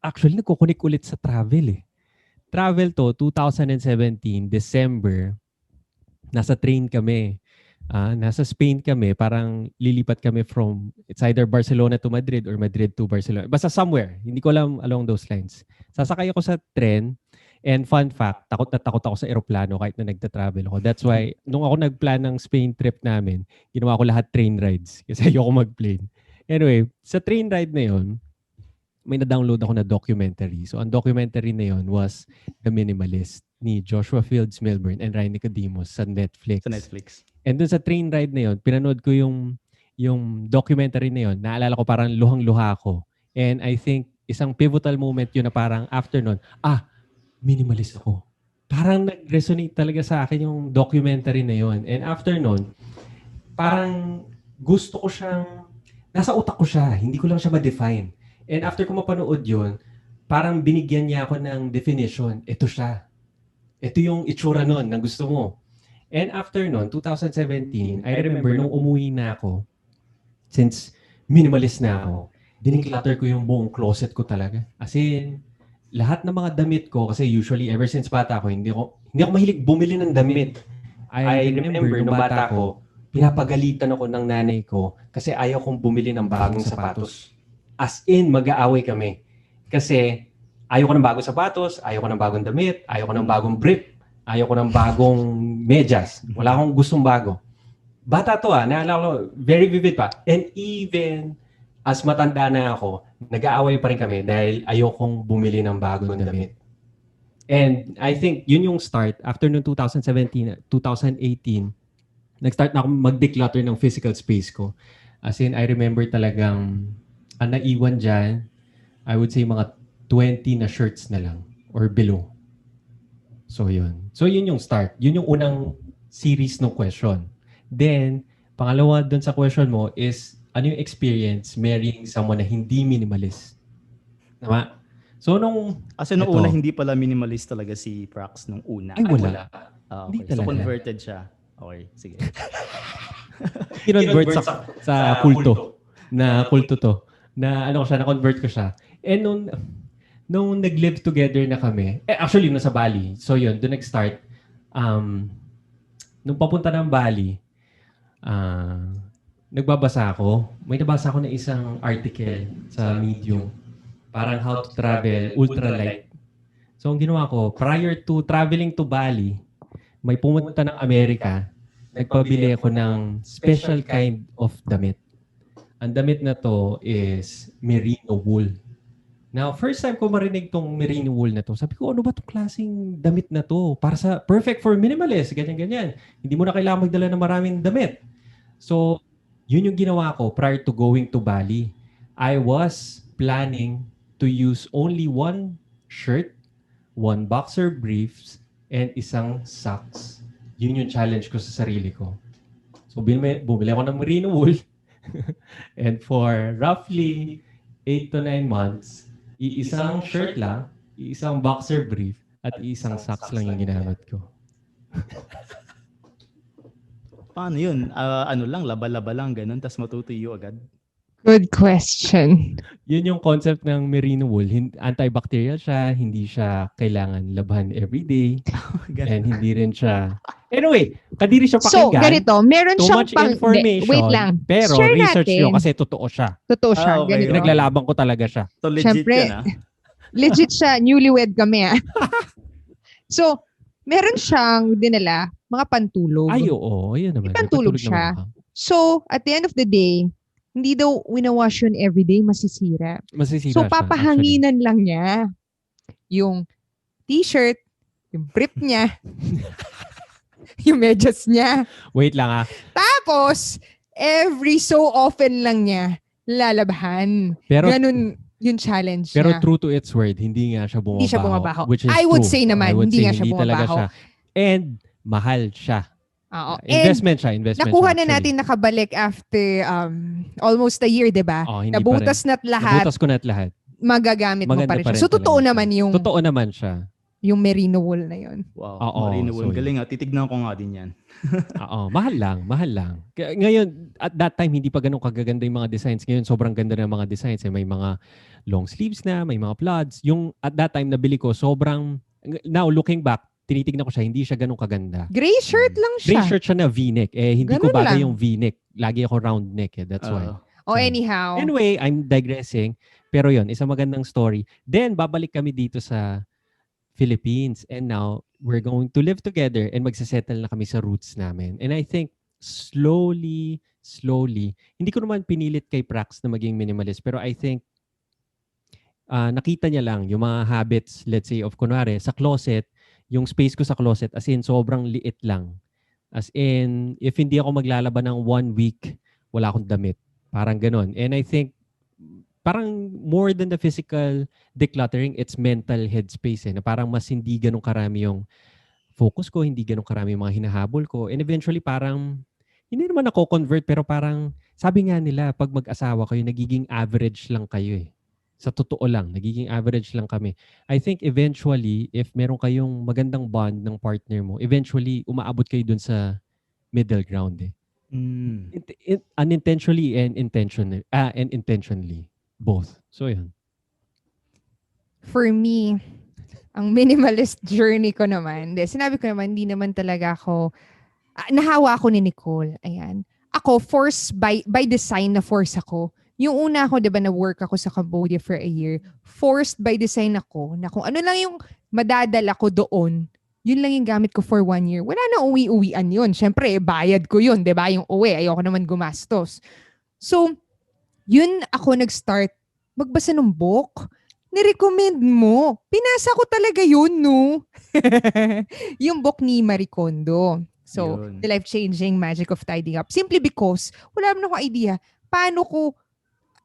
Actually, nagkukunik ulit sa travel, Travel to, 2017, December, nasa train kami. Nasa Spain kami, parang lilipat kami from, it's either Barcelona to Madrid or Madrid to Barcelona. Basta somewhere, hindi ko alam along those lines. Sasakay ako sa tren, and fun fact, takot na takot ako sa eroplano kahit na nagta-travel ako. That's why, nung ako nag-plan ng Spain trip namin, ginawa ko lahat train rides kasi ayoko mag-plane. Anyway, sa train ride na yon, may na-download ako na documentary. So, ang documentary na yon was The Minimalist ni Joshua Fields Milburn and Ryan Nicodemus sa Netflix. Sa Netflix. And dun sa train ride na yon, pinanood ko yung documentary na yon. Naalala ko parang luhang-luha ako. And I think isang pivotal moment yun na parang after nun, minimalist ako. Parang nag-resonate talaga sa akin yung documentary na yon. And after nun, parang gusto ko siyang, nasa utak ko siya, hindi ko lang siya ma-define. And after ko mapanood yun, parang binigyan niya ako ng definition. Ito siya. Ito yung itsura nun na gusto mo. And after nun, 2017, I remember nung umuwi na ako, since minimalist na ako, diniclutter ko yung buong closet ko talaga. As in, lahat ng mga damit ko, kasi usually ever since bata ako, hindi ako mahilig bumili ng damit. I remember nung bata ko, pinapagalitan ako ng nanay ko kasi ayaw kong bumili ng bagong sapatos. As in, mag-aaway kami. Kasi ayaw ko ng bagong sapatos, ayaw ko ng bagong damit, ayaw ko ng bagong brief, ayaw ko ng bagong medyas. Wala akong gustong bago. Bata to naalala ko, very vivid pa. And even as matanda na ako, nag-aaway pa rin kami dahil ayaw kong bumili ng bagong damit. And I think yun yung start. After noong 2017, 2018, nag-start na ako mag-declutter ng physical space ko. As in, I remember talagang ang naiwan dyan, I would say mga 20 na shirts na lang or below. So yun. So yun yung start. Yun yung unang series ng question. Then, pangalawa dun sa question mo is, ano yung experience marrying someone na hindi minimalist? Tama? So nung... Kasi nung una, hindi pala minimalist talaga si Prax nung una. Ay, wala. Okay. So converted siya. Okay, sige. Kinonvert sa kulto. Na kulto to. Na ano ko siya, na-convert ko siya. And nung nag-live together na kami, actually, nasa Bali. So yun, doon nag-start. Nung papunta ng Bali, nagbabasa ako. May nabasa ako na isang article sa Medium. Parang how to travel ultralight. So ang ginawa ko, prior to traveling to Bali, may pumunta ng Amerika, nagpabili ako ng special kind of damit. Ang damit na to is merino wool. Now, first time ko marinig tong merino wool na to, sabi ko, ano ba itong klaseng damit na to? Para sa perfect for minimalist, ganyan-ganyan. Hindi mo na kailangan magdala ng maraming damit. So, yun yung ginawa ko prior to going to Bali. I was planning to use only one shirt, one boxer briefs, and isang socks. Yun yung challenge ko sa sarili ko. So, bumili ako ng merino wool. And for roughly 8 to 9 months, iisang shirt lang, iisang boxer brief, at iisang socks lang yung ginamit ko. Paano yun? Ano lang, laba-laba lang, ganun, tas matutuyo agad? Good question. Yun yung concept ng merino wool. Antibacterial siya, hindi siya kailangan labahan everyday, and hindi rin siya... Anyway, kadiri siya pakinggan. So, ganito, meron too siyang much information, wait lang. pero Share research natin. yun kasi totoo siya. Totoo siya, okay. ganito. Pinaglalaban ko talaga siya. So legit Siyempre, yun legit siya, newlywed kami So, meron siyang dinala, mga pantulog. Ay, oo. Yun naman. Pantulog siya. So, at the end of the day, hindi daw winawash yun everyday, masisira. Masisira So, siya, papahanginan lang niya yung t-shirt, yung brief niya, yung medyas niya. Wait lang Tapos, every so often lang niya lalabahan. Pero, ganun yung challenge pero niya. true to its word, hindi nga siya bumabaho. Hindi siya bumabaho. Which is I would true. say naman, hindi nga siya hindi talaga bumabaho. siya. And mahal siya. Oo. Investment siya. Nakuha na actually. natin nakabalik after almost a year, di ba? Hindi Nabutas pa rin. na't lahat, Nabutas ko na't lahat. magagamit mo Maganda pa rin pa siya. rin So, totoo talaga naman siya. yung, Totoo naman siya. yung merino wool na yun. Wow, Oo, merino wool. so Galing titignan ko nga din yan. Oo, mahal lang. Ngayon, at that time, hindi pa ganun kagaganda yung mga designs. Ngayon, sobrang ganda ng mga designs. May mga long sleeves na, may mga plaids. Yung at that time, nabili ko, sobrang, now looking back, tinitignan ko siya, hindi siya ganun kaganda. Gray shirt lang siya. Gray shirt siya na V-neck. Hindi ko Ganun bagay lang. yung V-neck. Lagi ako round neck. That's why. Oh, anyhow. Anyway, I'm digressing. Pero yon, isang magandang story. Then, babalik kami dito sa Philippines. And now, we're going to live together and magsasettle na kami sa roots namin. And I think, slowly, hindi ko naman pinilit kay Prax na maging minimalist. Pero I think, nakita niya lang yung mga habits, let's say, of kunwari, sa closet, yung space ko sa closet, as in, sobrang liit lang. As in, if hindi ako maglalaban ng 1 week, wala akong damit. Parang ganon. And I think, parang more than the physical decluttering, it's mental headspace. Na parang mas hindi ganun karami yung focus ko, hindi ganun karami yung mga hinahabol ko. And eventually, parang, hindi naman ako convert, pero parang, sabi nga nila, pag mag-asawa kayo, nagiging average lang kayo eh. Sa totoo lang, nagiging average lang kami. I think eventually, if meron kayong magandang bond ng partner mo, eventually, umaabot kayo dun sa middle ground eh. Unintentionally and intentionally. Both. So, yun. For me, ang minimalist journey ko naman, sinabi ko naman, hindi naman talaga ako, nahawa ako ni Nicole. Ayan. Ako, forced by design na force ako. Yung una ako, di ba, na-work ako sa Cambodia for a year, forced by design ako na kung ano lang yung madadala ko doon, yun lang yung gamit ko for 1 year. Wala na uwi-uwian yun. Siyempre, bayad ko yun, di ba? Yung uwi, ayoko naman gumastos. So, yun ako nag-start magbasa ng book. Nirecommend mo. Pinasa ko talaga yun, no? Yung book ni Marie Kondo. So, Yun. The Life-Changing Magic of Tidying Up. Simply because, wala naman akong idea paano ko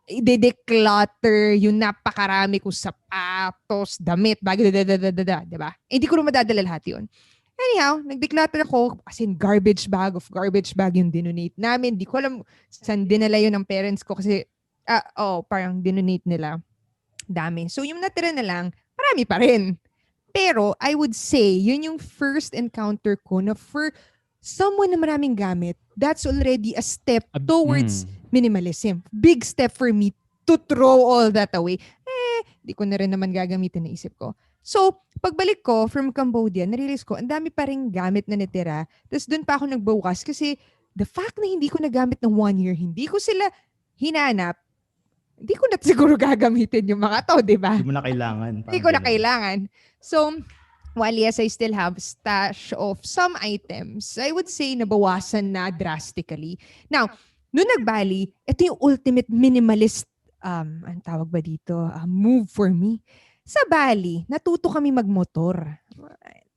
i-declutter yung napakarami kong sapatos, damit, bagay, diba? Hindi ko na madadala lahat yun. Anyhow, nag-declutter ako, as in garbage bag yung dinonate namin. Di ko alam saan dinala yun ng parents ko kasi, parang dinonate nila. Dami. So, yung natira na lang, marami pa rin. Pero, I would say, yun yung first encounter ko na for someone na maraming gamit, that's already a step towards minimalism. Big step for me to throw all that away. Di ko na rin naman gagamitin na isip ko. So, pagbalik ko from Cambodia, narealize ko, ang dami pa rin gamit na natira. Tapos doon pa ako nagbawas kasi the fact na hindi ko nagamit ng 1 year, hindi ko sila hinanap, hindi ko na siguro gagamitin yung mga to, di ba? Hindi mo na kailangan. Hindi ko na kailangan. So, while yes, I still have stash of some items, I would say nabawasan na drastically. Now, nung nag-Bali, ito yung ultimate minimalist, ang tawag ba dito, move for me. Sa Bali, natuto kami magmotor.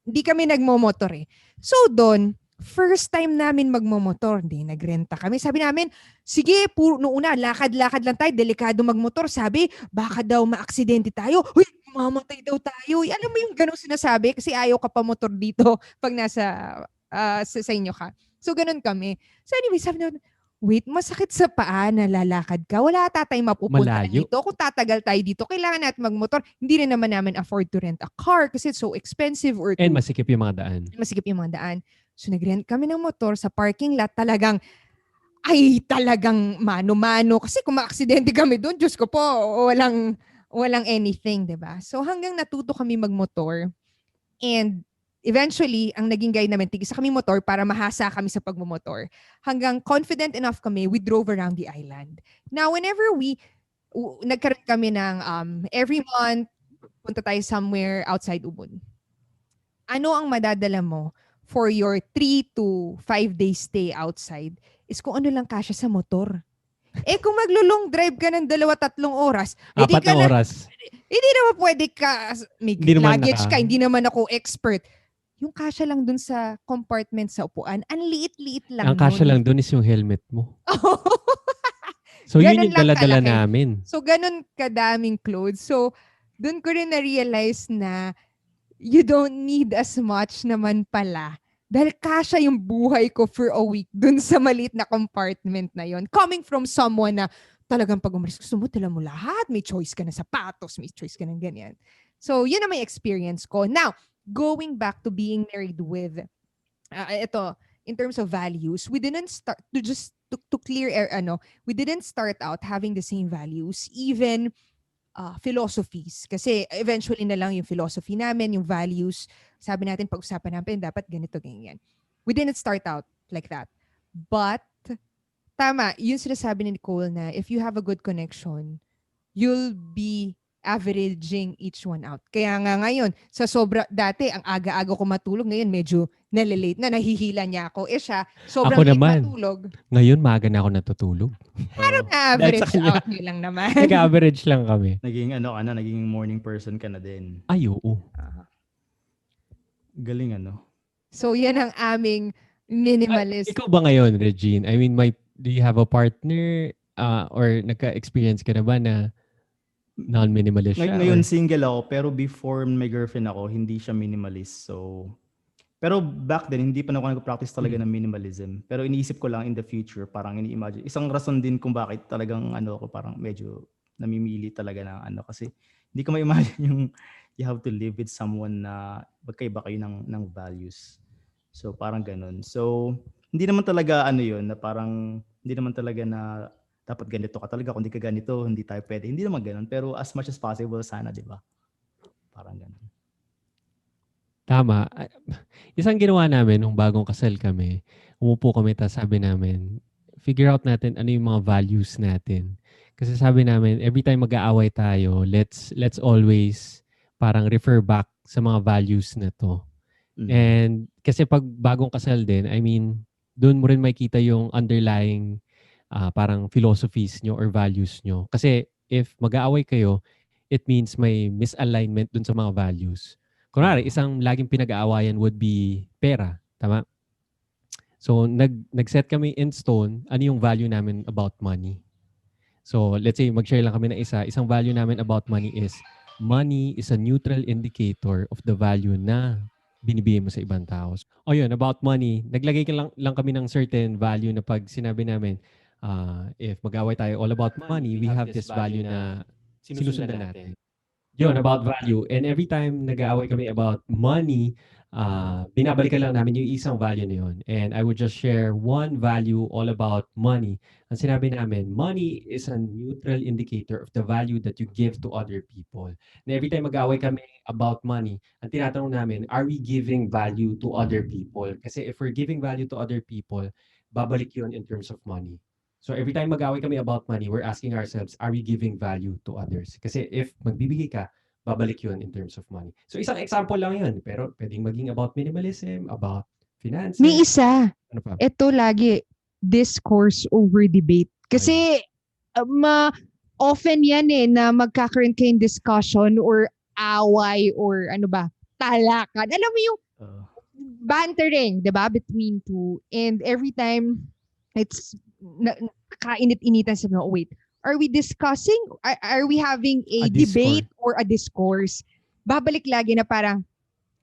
Hindi kami nagmomotor eh. So doon, first time namin magmomotor, nagrenta kami. Sabi namin, sige, noong una, lakad-lakad lang tayo, delikado magmotor. Sabi, baka daw maaksidente tayo. Uy, mamatay daw tayo. Alam mo yung ganong sinasabi? Kasi ayaw ka pa motor dito pag nasa sa inyo ka. So, ganun kami. So, anyway, sabi namin, wait, masakit sa paa na lalakad ka. Wala tatay mapupunta dito. Kung tatagal tayo dito, kailangan natin magmotor. Hindi rin naman namin afford to rent a car kasi it's so expensive. And masikip yung mga daan. Masikip yung mga daan. So, nag-rent kami ng motor sa parking lot. Talagang mano-mano. Kasi kung ma-aksidente kami doon, Diyos ko po, walang anything, diba? So, hanggang natuto kami magmotor. And eventually, ang naging guide namin, tigisa kami motor para mahasa kami sa pagmumotor. Hanggang confident enough kami, we drove around the island. Now, whenever nagkaroon kami ng every month, punta tayo somewhere outside Ubud. Ano ang madadala mo for your 3 to 5 days stay outside is kung ano lang kasya sa motor. Kung maglo-long drive ka ng 2-3 oras, 4 na oras. Hindi naman pwede ka, may luggage ka, hindi naman ako expert. Yung kasya lang dun sa compartment sa upuan, ang liit-liit lang. Ang kasya lang dun is yung helmet mo. So, yun yung dala-dala namin. So, ganun kadaming clothes. So, dun ko rin na-realize na you don't need as much naman pala. Dahil kasya yung buhay ko for a week dun sa maliit na compartment na yon. Coming from someone na talagang pag umalis, gusto mo, tala mo lahat. May choice ka na sapatos, may choice ka ng ganyan. So, yun na may experience ko. Now, going back to being married with, ito, in terms of values, we didn't start, to clear air, we didn't start out having the same values. Even philosophies. Kasi eventually na lang yung philosophy namin, yung values, sabi natin, pag-usapan natin, dapat ganito, ganyan. We didn't start out like that. But, tama, yung sinasabi ni Nicole na if you have a good connection, you'll be averaging each one out. Kaya nga ngayon, sa dati, ang aga-aga ko matulog, ngayon medyo nalilate na, nahihila niya ako. Siya, sobrang Ako late naman. matulog. Ngayon, maaga na ako natutulog. Average Dahil sa kanya. out nyo lang naman. Nag-average lang kami. Naging morning person ka na din. Ay, oo. Galing So, yan ang aming minimalist. Ikaw ba ngayon, Regine? I mean, do you have a partner or nagka-experience ka na ba na non-minimalist siya? Ngayon single ako, pero before may girlfriend ako, hindi siya minimalist. So, pero back then, hindi pa na ako nag-practice talaga ng minimalism. Pero iniisip ko lang in the future, parang ini-imagine. Isang rason din kung bakit talagang ako parang medyo namimili talaga ng kasi hindi ko ma-imagine yung you have to live with someone na magkaiba kayo ng values. So, parang ganun. So, hindi naman talaga yun, na parang, hindi naman talaga na dapat ganito ka talaga. Kung di ka ganito, hindi tayo pwede. Hindi naman ganun. Pero as much as possible, sana, di ba? Parang ganun. Tama. Isang ginawa namin nung bagong kasal kami, umupo kami, tapos sabi namin, figure out natin ano yung mga values natin. Kasi sabi namin, every time mag-aaway tayo, let's always parang refer back sa mga values na to. And kasi pag bagong kasal din, I mean, doon mo rin makikita yung underlying parang philosophies nyo or values nyo. Kasi if mag-aaway kayo, it means may misalignment dun sa mga values. Kunwari, isang laging pinag-aawayan would be pera. Tama? So, nag-set kami in stone ano yung value namin about money. So, let's say, mag-share lang kami ng isang value namin about money is a neutral indicator of the value na binibigay mo sa ibang tao. O yun, about money, naglagay lang kami ng certain value na pag sinabi namin, if mag-away tayo all about money, we have this value na sinusundan natin. Yun, about value. And every time nag-aaway kami about money, binabalikan lang namin yung isang value na yun. And I would just share one value all about money. Ang sinabi namin, money is a neutral indicator of the value that you give to other people. And every time mag-aaway kami about money, ang tinatanong namin, are we giving value to other people? Kasi if we're giving value to other people, babalik yun in terms of money. So every time mag-aaway kami about money, we're asking ourselves, are we giving value to others? Kasi if magbibigay ka, babalik yun in terms of money. So isang example lang yun, pero pwedeng maging about minimalism, about finances. May isa. Ano pa? Ito lagi, discourse over debate. Kasi often yan na magkakaroon kayong discussion or away or talakan. Alam mo yung bantering, di ba, between two. And every time, it's kainit-initan sa mga, wait, are we discussing? Are we having a debate or a discourse? Babalik lagi na parang,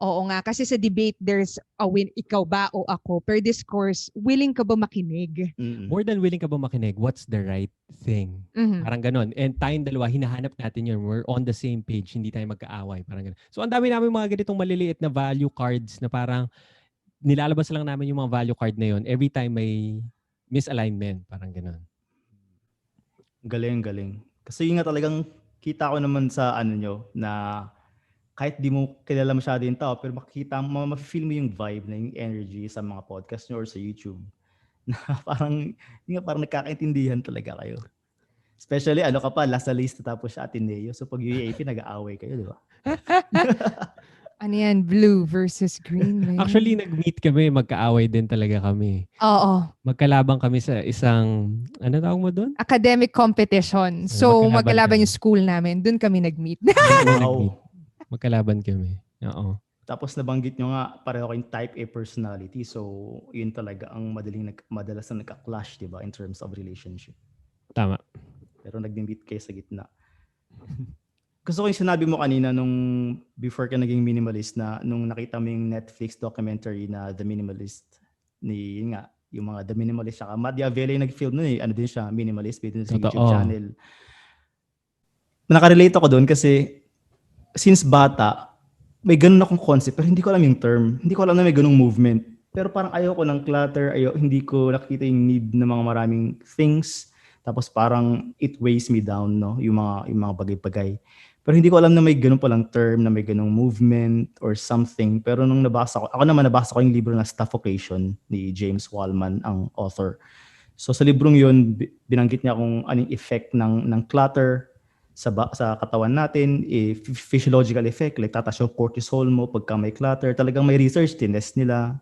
oo nga, kasi sa debate, there's a win, ikaw ba o ako? Per discourse, willing ka ba makinig? More than willing ka ba makinig, what's the right thing? Parang ganon. And tayong dalawa, hinahanap natin yun. We're on the same page, hindi tayo magkaaway. Parang ganon. So, ang dami namin mga ganitong maliliit na value cards na parang nilalabas lang namin yung mga value card na yun every time may misalignment. Parang ganon. Galing. Kasi yun nga talagang kita ko naman sa nyo na kahit di mo kilala masyado yung tao, pero makikita mo, ma-feel mo yung vibe na yung energy sa mga podcast nyo or sa YouTube. Na parang nagkakaintindihan talaga kayo. Especially, ka pa, Lasa Lista tapos siya Ateneo. So pag UAP, nag-aaway kayo, di ba? Ano yan? Blue versus green. Man. Actually, nag-meet kami, magkaaway din talaga kami. Oo. Magkalabang kami sa isang, ano tawag mo doon? Academic competition. So, magkalaban yung school namin. Doon kami nag-meet. Wow. Magkalaban kami. Oo. Tapos nabanggit nyo nga, pareho kayong type A personality. So, yun talaga ang madalas na nagka-clash, di ba, in terms of relationship. Tama. Pero nag-meet kayo sa gitna. Gusto ko yung sinabi mo kanina nung before ka naging minimalist na nung nakita mo yung Netflix documentary na The Minimalist yung mga The Minimalist saka Machiavelli nag-film nun din siya, minimalist din sa YouTube channel. Nakarelate ako doon kasi since bata, may ganun akong concept pero hindi ko alam yung term. Hindi ko alam na may ganung movement. Pero parang ayaw ko ng clutter, hindi ko nakikita yung need ng mga maraming things. Tapos parang it weighs me down, no? Yung mga bagay-bagay. Pero hindi ko alam na may ganun palang term, na may ganung movement or something. Pero nung ako naman nabasa ko yung libro na Stuffocation ni James Wallman, ang author. So sa librong yun, binanggit niya kung anong effect ng clutter sa katawan natin, physiological effect, like tataas yung cortisol mo pagka may clutter. Talagang may research, tinest nila.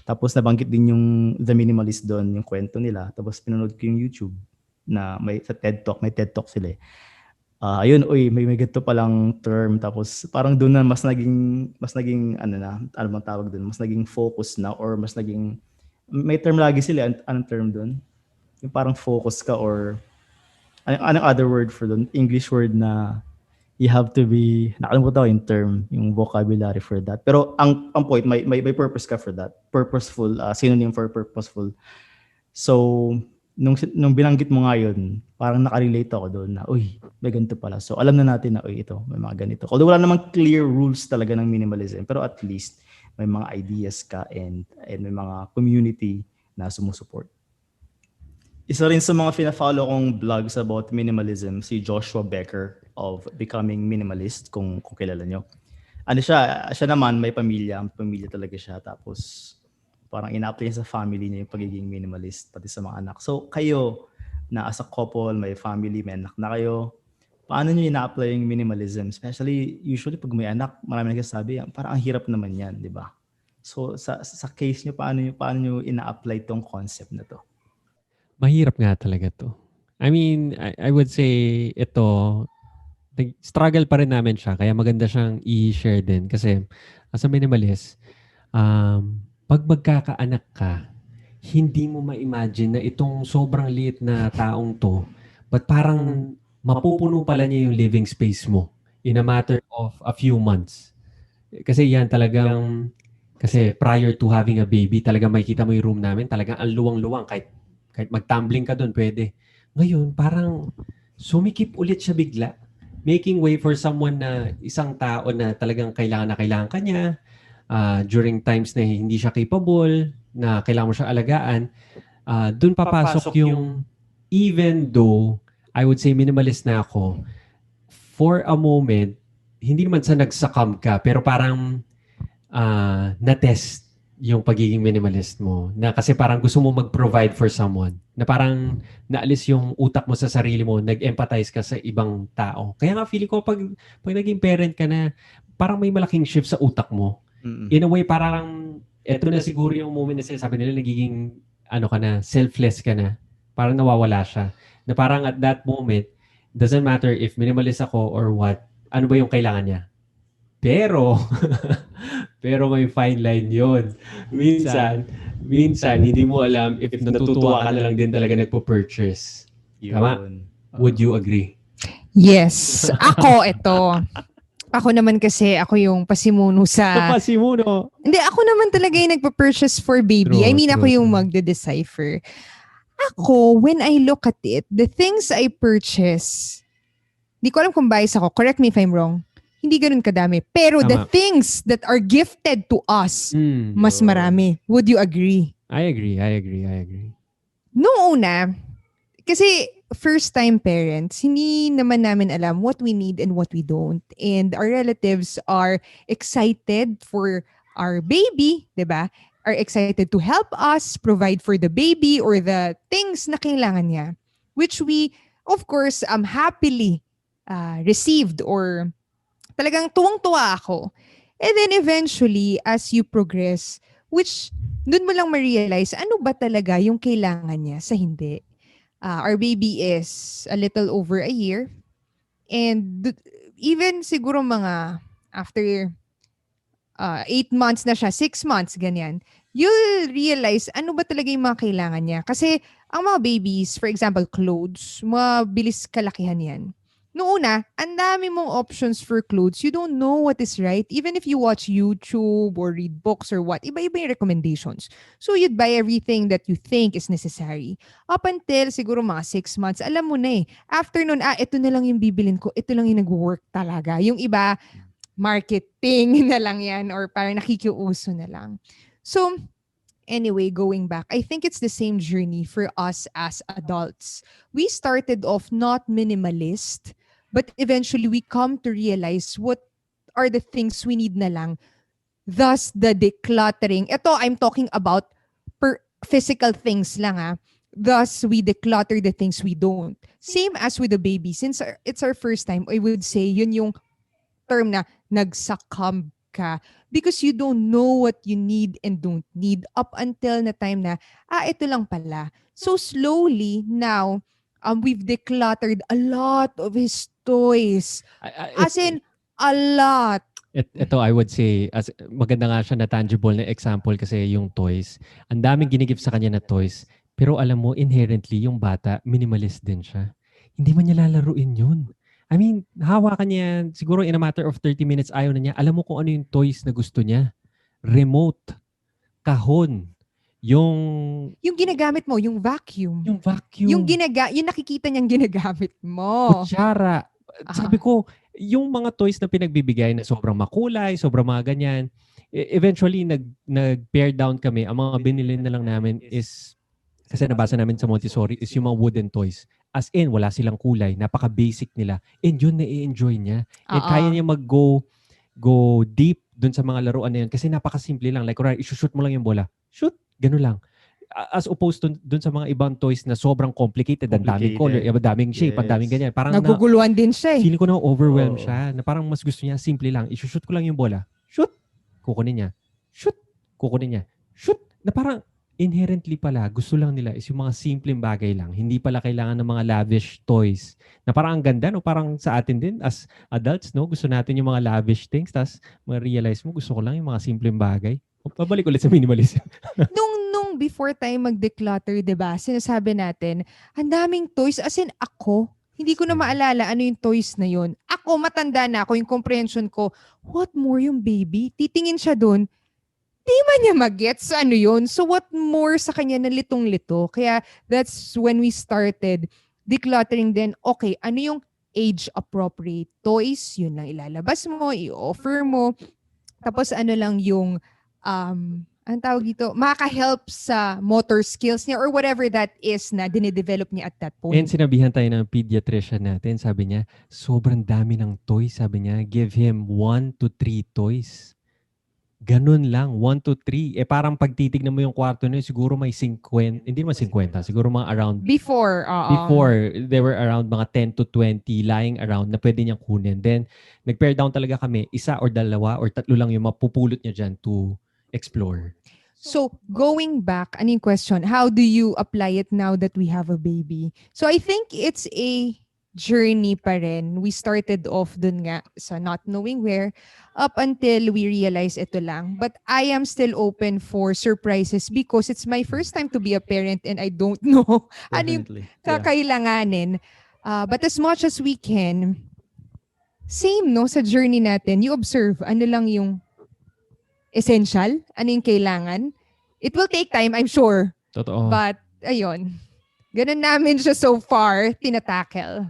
Tapos nabanggit din yung The Minimalist doon, yung kwento nila. Tapos pinanood ko yung YouTube na sa TED Talk, may TED Talk sila. Ayun, may ganito palang term. Tapos parang doon na mas naging ano bang tawag doon? Mas naging focus na, or mas naging, may term lagi sila. Anong term doon? Yung parang focus ka, or anong other word for doon? English word na you have to be, nakalimutan ko yung term, yung vocabulary for that. Pero ang point, may purpose ka for that. Purposeful, synonym for purposeful. So, nung binanggit mo nga yun, parang nakarelate ako doon na, may ganito pala. So, alam na natin na, ito, may mga ganito. Although wala namang clear rules talaga ng minimalism, pero at least may mga ideas ka and may mga community na sumusuport. Isa rin sa mga fina-follow kong vlogs about minimalism, si Joshua Becker of Becoming Minimalist, kung kilala nyo. Siya naman, may pamilya talaga siya. Tapos, parang ina-apply niya sa family niya yung pagiging minimalist, pati sa mga anak. So, kayo, na as a couple, may family, may anak na kayo, paano nyo ina-apply yung minimalism? Especially, usually, pag may anak, marami nagsasabi, parang ang hirap naman yan, di ba? So, sa case nyo, paano nyo ina-apply tong concept na to? Mahirap nga talaga to. I mean, I would say ito, struggle pa rin namin siya. Kaya maganda siyang i-share din. Kasi as a minimalist, pag magkakaanak ka, hindi mo ma-imagine na itong sobrang liit na taong to, but parang mapupuno pala niya yung living space mo in a matter of a few months. Kasi yan talagang, kasi prior to having a baby, talagang makikita mo yung room namin, talagang ang luwang-luwang. Kahit mag-tumbling ka doon, pwede. Ngayon, parang sumikip ulit siya bigla. Making way for someone na isang tao na talagang kailangan ka niya during times na hindi siya capable, na kailangan mo siya alagaan. Doon papasok yung, even though I would say minimalist na ako, for a moment, hindi naman sa nagsakam ka, pero parang na-test yung pagiging minimalist mo. Na kasi parang gusto mo mag-provide for someone. Na parang naalis yung utak mo sa sarili mo, nag-empathize ka sa ibang tao. Kaya nga feeling ko pag naging parent ka na, parang may malaking shift sa utak mo. Mm-mm. In a way, parang eto na siguro yung moment na sinasabi nila, nagiging selfless ka na. Parang nawawala siya. Na parang at that moment, doesn't matter if minimalist ako or what, ano ba yung kailangan niya. Pero may fine line yun. Minsan, hindi mo alam if natutuwa ka na lang din talaga nagpo-purchase. Tama? Would you agree? Yes. Ako naman kasi, ako yung pasimuno sa... Pasimuno. Hindi, ako naman talaga yung nagpa-purchase for baby. True, ako yung true. magde-decipher. Ako, when I look at it, the things I purchase, di ko alam kung bias ako. Correct me if I'm wrong. Hindi ganun kadami. Pero the Tama. things that are gifted to us, mas marami. Would you agree? I agree. Noong una, kasi first-time parents, hindi naman namin alam what we need and what we don't. And our relatives are excited for our baby, diba? Are excited to help us provide for the baby or the things na kailangan niya. Which we, of course, happily received, or talagang tuwang-tuwa ako. And then eventually, as you progress, which dun mo lang ma-realize, ano ba talaga yung kailangan niya sa hindi. Our baby is a little over a year. And even siguro mga after 8 months na siya, 6 months, ganyan, you'll realize ano ba talaga yung mga kailangan niya. Kasi ang mga babies, for example, clothes, mabilis kalakihan yan. Noong una, ang dami mong options for clothes. You don't know what is right. Even if you watch YouTube or read books or what, iba-iba yung recommendations. So you'd buy everything that you think is necessary. Up until siguro mga 6 months, alam mo na eh. After nun, ito na lang yung bibilin ko. Ito lang yung nag-work talaga. Yung iba, marketing na lang yan or parang nakikiuso na lang. So, anyway, going back, I think it's the same journey for us as adults. We started off not minimalist, but eventually we come to realize what are the things we need na lang. Thus, the decluttering. Ito, I'm talking about physical things lang Thus, we declutter the things we don't. Same as with the baby. Since it's our first time, I would say yun yung term na nagsakam ka because you don't know what you need and don't need up until na time na, ito lang pala. So slowly, now, we've decluttered a lot of his toys. As in, a lot. Ito, I would say, as maganda nga siya na tangible na example kasi yung toys. Ang daming ginigip sa kanya na toys. Pero alam mo, inherently, yung bata, minimalist din siya. Hindi man niya lalaruin yun. I mean, hawakan niya yan. Siguro in a matter of 30 minutes, ayaw na niya. Alam mo kung ano yung toys na gusto niya? Remote. Kahon. Yung ginagamit mo, yung vacuum. Yung vacuum. Yung nakikita niyang ginagamit mo. Kutsara. Sabi ko, yung mga toys na pinagbibigay na sobrang makulay, sobrang mga ganyan, eventually nag-pare down kami. Ang mga binili na lang namin is, kasi nabasa namin sa Montessori, is yung mga wooden toys. As in, wala silang kulay. Napaka-basic nila. And yun na-enjoy niya. And kaya niya mag-go deep dun sa mga laruan na yun. Kasi napaka-simple lang. Like, isushoot mo lang yung bola. Shoot! Ganun lang. As opposed to dun sa mga ibang toys na sobrang complicated. Ang daming color, ang daming shape, ang daming ganyan. Parang naguguluhan din siya feeling ko na overwhelm siya. Na parang mas gusto niya, simple lang. Isushoot ko lang yung bola. Shoot! Kukunin niya. Shoot! Kukunin niya. Shoot! Na parang inherently pala, gusto lang nila is yung mga simpleng bagay lang. Hindi pala kailangan ng mga lavish toys. Na parang ang ganda, no? Parang sa atin din, as adults, no? Gusto natin yung mga lavish things. Tapos, ma-realize mo, gusto ko lang yung mga simpleng bagay. Pabalik ulit sa minimalism. nung before tayo mag-declutter, diba? Sinasabi natin, ang daming toys. As in, ako, hindi ko na maalala ano yung toys na yun. Ako, matanda na ako, yung comprehension ko, what more yung baby? Titingin siya dun, di man niya mag-gets ano yun. So what more sa kanya na litong-lito? Kaya that's when we started decluttering din. Okay, ano yung age-appropriate toys? Yun lang ilalabas mo, i-offer mo. Tapos ano lang yung, ang tawag dito, makaka-help sa motor skills niya or whatever that is na dinidevelop niya at that point. And sinabihan tayo ng pediatrician natin. Sabi niya, sobrang dami ng toys. Sabi niya, give him 1 to 3 toys. Ganun lang, 1 to 3. Parang pag titignan mo yung kwarto niya, siguro may 50, hindi naman 50, siguro mga around. Before, there were around mga 10 to 20 lying around na pwede niyang kunin. Then, nag-pare down talaga kami, isa or dalawa or tatlo lang yung mapupulot niya dyan to explore. So, going back, ano yung question? How do you apply it now that we have a baby? So, I think it's a journey pa rin. We started off dun nga sa not knowing where up until we realize ito lang. But I am still open for surprises because it's my first time to be a parent and I don't know ano yung kakailanganin. But as much as we can, same no sa journey natin, you observe ano lang yung essential, ano yung kailangan. It will take time, I'm sure. Totoo. But, ayun. Ganun namin siya so far, tinatackle.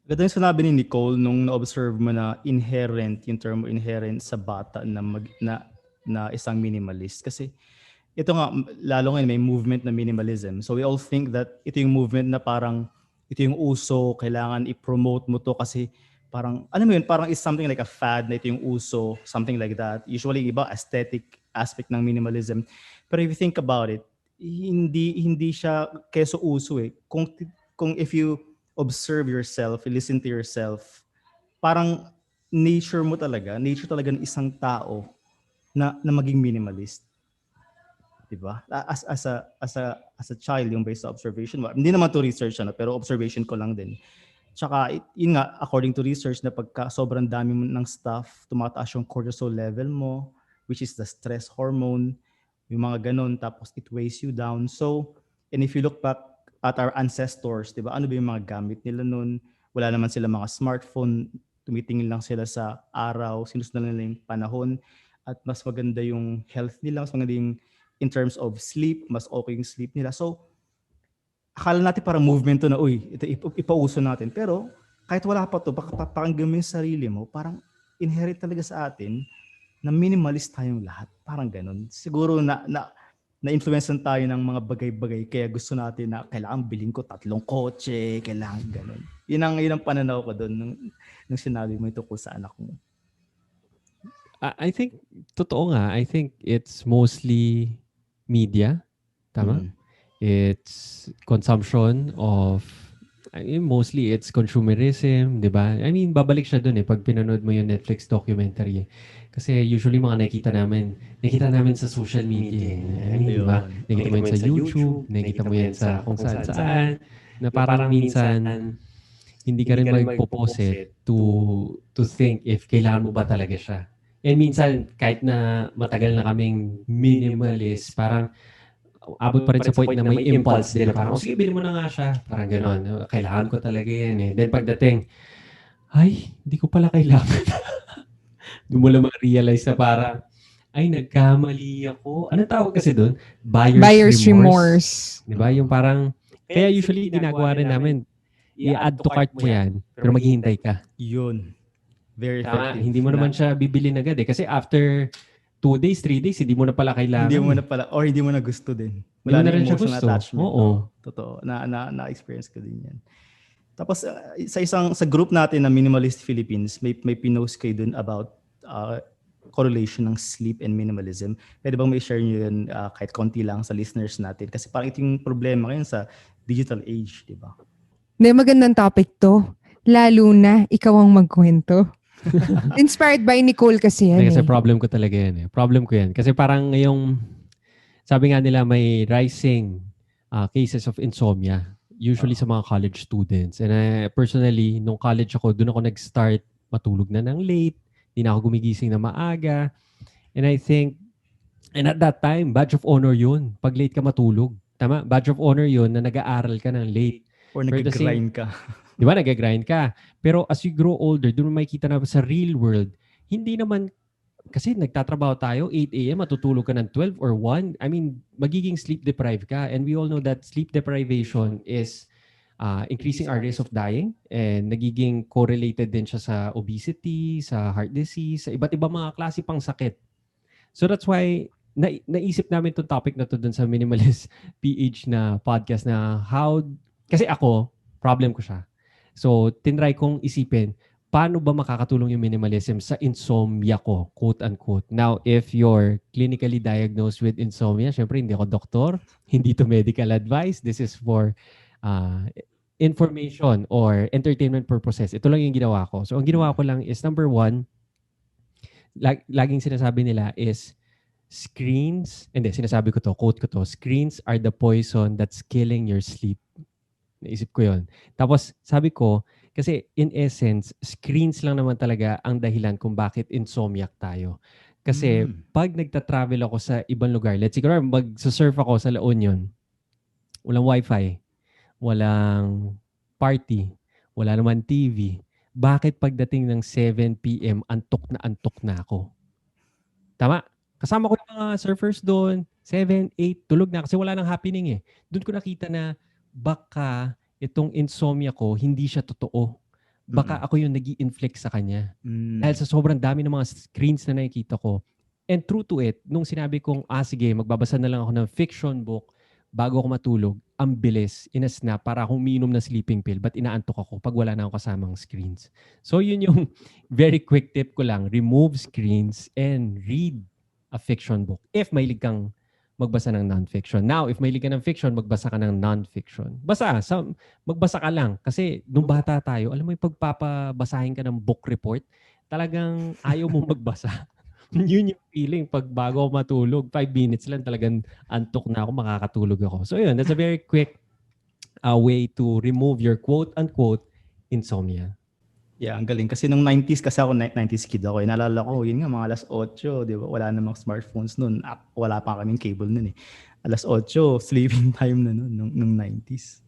Ganda yung sinabi ni Nicole nung na-observe mo na inherent, yung term inherent sa bata na isang minimalist. Kasi ito nga, lalo ngayon may movement na minimalism. So we all think that ito yung movement na parang, ito yung uso, kailangan i-promote mo to kasi parang, alam mo yun, parang is something like a fad na ito yung uso, something like that. Usually, iba, aesthetic aspect ng minimalism. Pero if you think about it, hindi siya keso uso eh. Kung if you observe yourself, listen to yourself, parang nature talaga ng isang tao na maging minimalist. Diba? As a child, yung based sa observation mo. Hindi naman to research, pero observation ko lang din. Tsaka, yun nga, according to research, na pagka sobrang dami mo ng stuff, tumataas yung cortisol level mo, which is the stress hormone, yung mga ganun, tapos it weighs you down. So, and if you look back at our ancestors, di ba, ano ba yung mga gamit nila nun? Wala naman sila mga smartphone, tumitingin lang sila sa araw, sinusunod nila yung panahon, at mas maganda yung health nila, mas maganda yung in terms of sleep, mas okay yung sleep nila. So, akala natin parang movement to na, ito ipauso natin. Pero, kahit wala pa to, pakinggan mo yung sarili mo, parang inherit talaga sa atin na minimalist tayong lahat. Parang ganun. Siguro na-influencean tayo ng mga bagay-bagay kaya gusto natin na kailangan bilhin ko 3 kotse, kailangan ganun. Yun ang pananaw ko doon nung sinabi mo ito ko sa anak mo. I think, totoo nga, I think it's mostly media. Tama? It's consumption of, mostly it's consumerism, di ba? Babalik siya dun pag pinanood mo yung Netflix documentary. Kasi usually mga nakita namin sa social media. Di ba? Nakita mo yan sa YouTube, nakita mo yan sa kung saan, na parang minsan, hindi ka rin magpo-pause to think if kailangan mo ba talaga siya. And minsan, kahit na matagal na kaming minimalist, parang abot pa rin sa point na may impulse din. Parang, sige, bilhin mo na nga siya. Parang gano'n. Kailangan ko talaga yan. Then pagdating, ay, hindi ko pala kailangan. Doon mo lang ma-realize na parang, ay, nagkamali ako. Anong tawag kasi doon? Buyer's remorse. Diba? Yung parang, kaya usually ginagawa rin namin, i-add to cart mo yan, pero maghihintay ka. Yun. Very effective. Hindi mo naman siya bibili agad kasi after 2 days, 3 days, hindi mo na pala kailangan. Hindi mo na pala, or hindi mo na gusto din. Wala na rin siya gusto. Attachment. Oo. Totoo. Na-experience ko din yan. Tapos, sa group natin na Minimalist Philippines, may pinost kayo dun about correlation ng sleep and minimalism. Pwede bang may share nyo yun kahit konti lang sa listeners natin? Kasi parang ito yung problema ngayon sa digital age, di ba? Magandang topic to. Lalo na ikaw ang magkwento. Inspired by Nicole kasi yan. Kasi problem ko talaga yan. Problem ko yan. Kasi parang ngayong, sabi nga nila may rising cases of insomnia. Usually sa mga college students. And personally, nung college ako, doon ako nag-start matulog na ng late. Hindi na ako gumigising na maaga. And I think, and at that time, badge of honor yun. Pag late ka matulog. Tama? Badge of honor yun na nag-aaral ka ng late. Or nag-grind ka. Di ba? Nag-grind ka. Pero as you grow older, doon mo makikita na sa real world, hindi naman, kasi nagtatrabaho tayo, 8 a.m., matutulog ka ng 12 or 1. Magiging sleep deprived ka. And we all know that sleep deprivation is increasing our risk of dying. And nagiging correlated din siya sa obesity, sa heart disease, sa iba't ibang mga klase pang sakit. So that's why, naisip namin itong topic na to dun sa Minimalist PH na podcast na kasi ako, problem ko siya. So, tinry kong isipin, paano ba makakatulong yung minimalism sa insomnia ko, quote-unquote. Now, if you're clinically diagnosed with insomnia, syempre hindi ako doktor, hindi to medical advice. This is for information or entertainment purposes. Ito lang yung ginawa ko. So, ang ginawa ko lang is, number 1, laging sinasabi nila is, sinasabi ko to, quote ko to, screens are the poison that's killing your sleep. Naisip ko yun. Tapos sabi ko, kasi in essence, screens lang naman talaga ang dahilan kung bakit insomniac tayo. Kasi pag nagta-travel ako sa ibang lugar, let's say, mag-surf ako sa La Union, walang wifi, walang party, wala naman TV. Bakit pagdating ng 7 p.m., antok na ako? Tama? Kasama ko yung mga surfers doon, 7, 8, tulog na kasi wala nang happening eh. Doon ko nakita na baka itong insomnia ko, hindi siya totoo. Baka ako yung nag-i-inflict sa kanya. Dahil sa sobrang dami ng mga screens na nakikita ko. And true to it, nung sinabi kong, sige, magbabasa na lang ako ng fiction book bago ako matulog, ang bilis, in-snap, para akong umiinom ng sleeping pill, but inaantok ako pag wala na akong kasamang screens. So yun yung very quick tip ko lang, remove screens and read a fiction book. If mahilig kang magbasa ng non-fiction. Now, if mahilig ka ng fiction, magbasa ka ng non-fiction. Magbasa ka lang. Kasi nung bata tayo, alam mo yung pagpapabasahin ka ng book report, talagang ayaw mong magbasa. Yun yung feeling pag bago ako matulog. 5 minutes lang talagang antok na ako, makakatulog ako. So yun, that's a very quick way to remove your quote-unquote insomnia. Yeah, ang galing. Kasi nung 90s, kasi ako 90s kid ako. Naalala ko, yun nga, mga alas 8, di ba? Wala namang smartphones nun. Wala pa kaming cable nun eh. Alas 8, sleeping time na nun, nung 90s.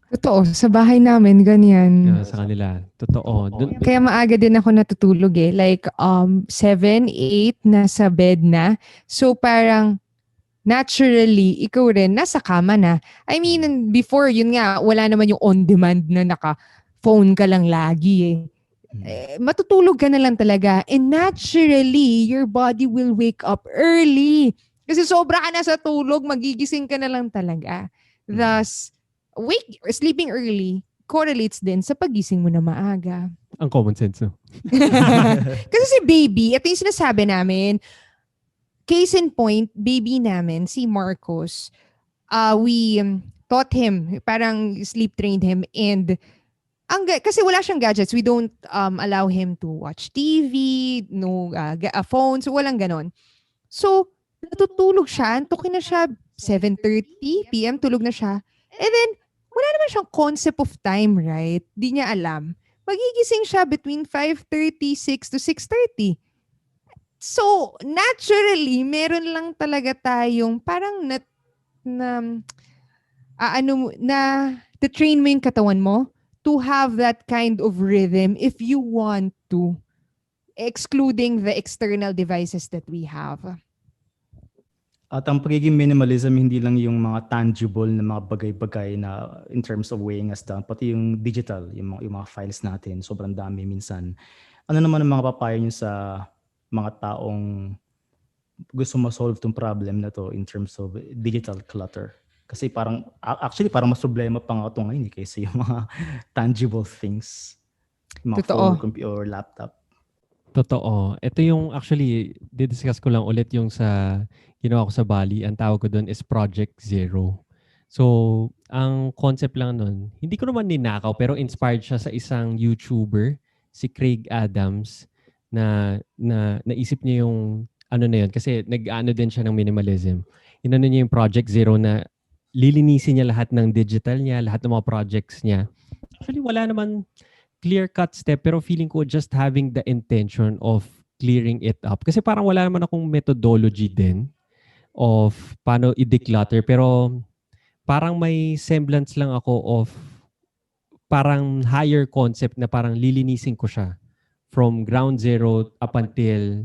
Totoo, sa bahay namin, ganyan. Yeah, sa kanila, totoo. Kaya maaga din ako natutulog eh. Like 7, 8, nasa bed na. So parang, naturally, ikaw rin, nasa kama na. I mean, before, yun nga, wala naman yung on-demand na phone ka lang lagi eh. Matutulog ka na lang talaga. And naturally, your body will wake up early. Kasi sobra ka na sa tulog, magigising ka na lang talaga. Thus, sleeping early correlates din sa pagising mo na maaga. Ang common sense, no? Kasi si baby, ito yung sinasabi namin, case in point, baby namin, si Marcos, we taught him, parang sleep trained him, and kasi wala siyang gadgets, we don't allow him to watch TV, no phone, so walang ganon. So, natutulog siya, antukin na siya, 7:30 p.m. tulog na siya. And then, wala naman siyang concept of time, right? Di niya alam. Magigising siya between 5:36 to 6:30. So, naturally, meron lang talaga tayong parang to-train mo yung katawan mo to have that kind of rhythm if you want to, excluding the external devices that we have. At ang pagiging minimalism, hindi lang yung mga tangible na mga bagay-bagay na in terms of weighing us down, pati yung digital, yung mga files natin, sobrang dami minsan. Ano naman ang mga papayo nyo sa mga taong gusto ma-solve tong problem na to in terms of digital clutter? Kasi parang mas problema pa nga ito ngayon kaysa yung mga tangible things. Yung mga phone, computer, or laptop. Totoo. Ito yung actually, didiscuss ko lang ulit yung sa ginawa ko sa Bali. Ang tawag ko doon is Project Zero. So, ang concept lang nun, hindi ko naman ninakaw pero inspired siya sa isang YouTuber, si Craig Adams, na naisip niya yung ano na yun. Kasi nag-ano din siya ng minimalism. Inano niya yung Project Zero na lilinisin niya lahat ng digital niya, lahat ng mga projects niya. Actually, wala naman clear-cut step pero feeling ko just having the intention of clearing it up. Kasi parang wala naman akong methodology din of paano i-declutter pero parang may semblance lang ako of parang higher concept na parang lilinisin ko siya from ground zero up until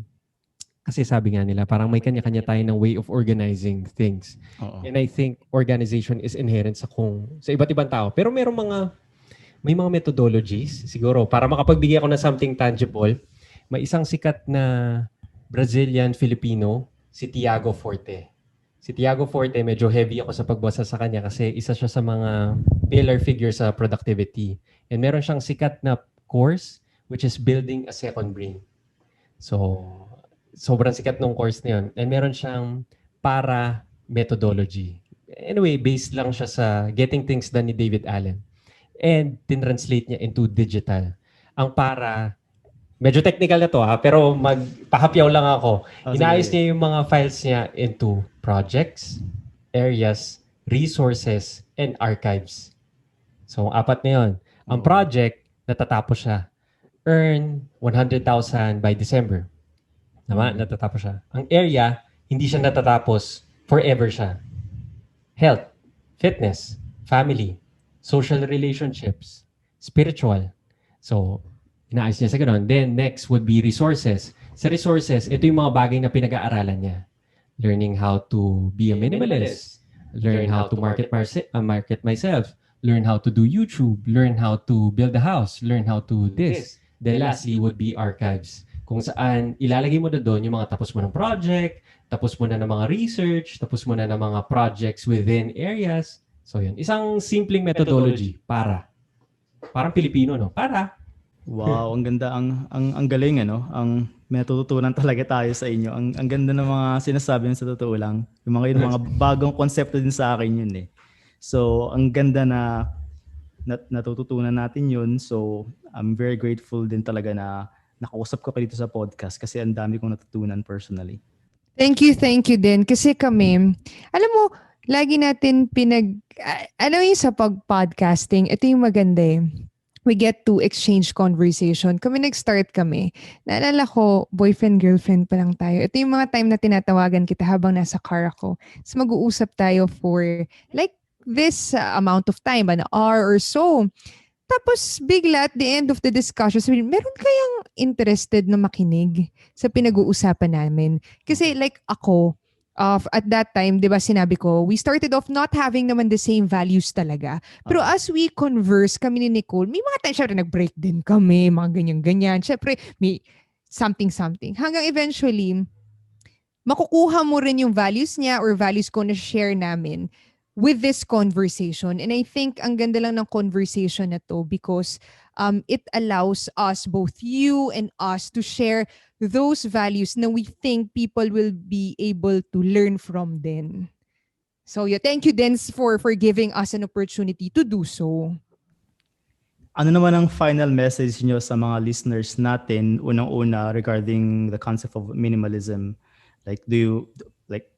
kasi sabi nga nila parang may kanya-kanya tayo ng way of organizing things. And I think organization is inherent sa iba't ibang tao. Pero may mga methodologies, siguro, para makapagbigay ako ng something tangible. May isang sikat na Brazilian-Filipino, si Tiago Forte. Si Tiago Forte, medyo heavy ako sa pagbasa sa kanya kasi isa siya sa mga pillar figure sa productivity. And meron siyang sikat na course, which is Building a Second Brain. So, sobrang sikat ng course na yun. And meron siyang para methodology. Anyway, based lang siya sa Getting Things Done ni David Allen. And tinranslate niya into digital. Ang para, medyo technical na to pero magpahapyaw lang ako. Inaayos niya yung mga files niya into projects, areas, resources, and archives. So, 4 na yun. Ang project, natatapos siya. Earn 100,000 by December. Tama? Natatapos siya. Ang area, hindi siya natatapos. Forever siya. Health, fitness, family, social relationships, spiritual. So, inaayos niya sa ganun. Then, next would be resources. Sa resources, ito yung mga bagay na pinag-aaralan niya. Learning how to be a minimalist. Learn how to market myself. Learn how to do YouTube. Learn how to build a house. Learn how to this. Then lastly would be archives. Kung saan ilalagay mo na doon yung mga tapos mo ng project, tapos mo na ng mga research, tapos mo na ng mga projects within areas. So yun, isang simpleng methodology para. Parang Pilipino, no? Para. Wow, ang ganda, ang galing ano. Ang may natututunan talaga tayo sa inyo. Ang ganda ng mga sinasabi sa totoo lang. Yung mga bagong konsepto din sa akin yun eh. So, ang ganda na natututunan natin yun. So, I'm very grateful din talaga na nakausap ko kayo dito sa podcast kasi ang dami kong natutunan personally. Thank you din. Kasi kami, alam mo, lagi natin alam mo yung sa pag-podcasting, ito yung maganda eh. We get to exchange conversation. Nag-start kami. Naalala ko, boyfriend-girlfriend pa lang tayo. Ito yung mga time na tinatawagan kita habang nasa car ako. So mag-uusap tayo for like this amount of time, an hour or so. Tapos bigla at the end of the discussion, sabihin, meron kayang interested na makinig sa pinag-uusapan namin? Kasi like ako, at that time, di ba sinabi ko, we started off not having naman the same values talaga. Pero as we converse kami ni Nicole, may mga time, syempre nag-break din kami, mga ganyan-ganyan. Syempre, may something. Hanggang eventually, makukuha mo rin yung values niya or values ko na share namin with this conversation. And I think ang ganda lang ng conversation na to because it allows us, both you and us, to share those values na we think people will be able to learn from then. So yeah, thank you Dens for giving us an opportunity to do so. Ano naman ang final message nyo sa mga listeners natin unang-una regarding the concept of minimalism? Like,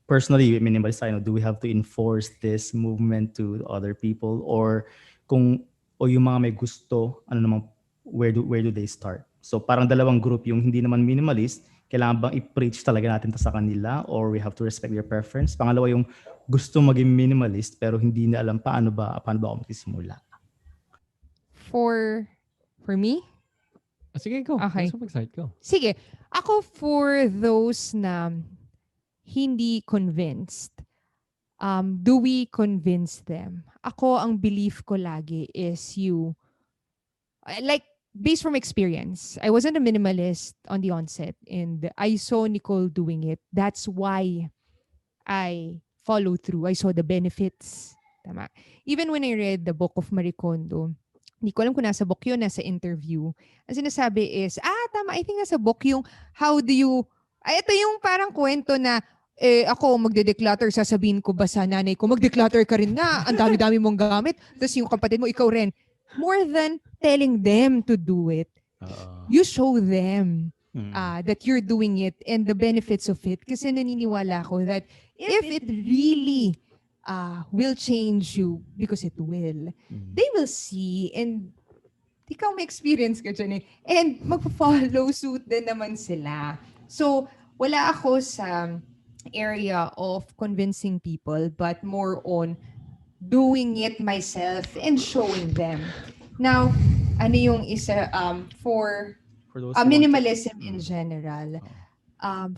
personally, minimalist, do we have to enforce this movement to other people? Or yung mga may gusto, ano naman, where do they start? So parang dalawang group, yung hindi naman minimalist, kailangan bang i-preach talaga natin sa kanila or we have to respect their preference? Pangalawa, yung gusto maging minimalist pero hindi na alam paano ba ako magsisimula. For me? Sige, go. Okay. Gusto mag-start ko. Sige. Ako for those na hindi convinced, do we convince them? Ako, ang belief ko lagi is like, based from experience, I wasn't a minimalist on the onset and I saw Nicole doing it. That's why I follow through. I saw the benefits. Tama. Even when I read the book of Marie Kondo, hindi ko alam kung nasa book yun, nasa interview. Ang sinasabi is, tama, I think nasa book yung ito yung parang kwento na, ako magde-declutter, sasabihin ko ba sa nanay ko, mag-declutter ka rin nga, ang dami-dami mong gamit, tapos yung kapatid mo, ikaw rin. More than telling them to do it, you show them that you're doing it and the benefits of it. Kasi naniniwala ko that if it really will change you, because it will, they will see and ikaw may experience ka dyan and mag-follow suit din naman sila. So, wala ako sa area of convincing people but more on doing it myself and showing them. Now, ano yung isa for minimalism in general?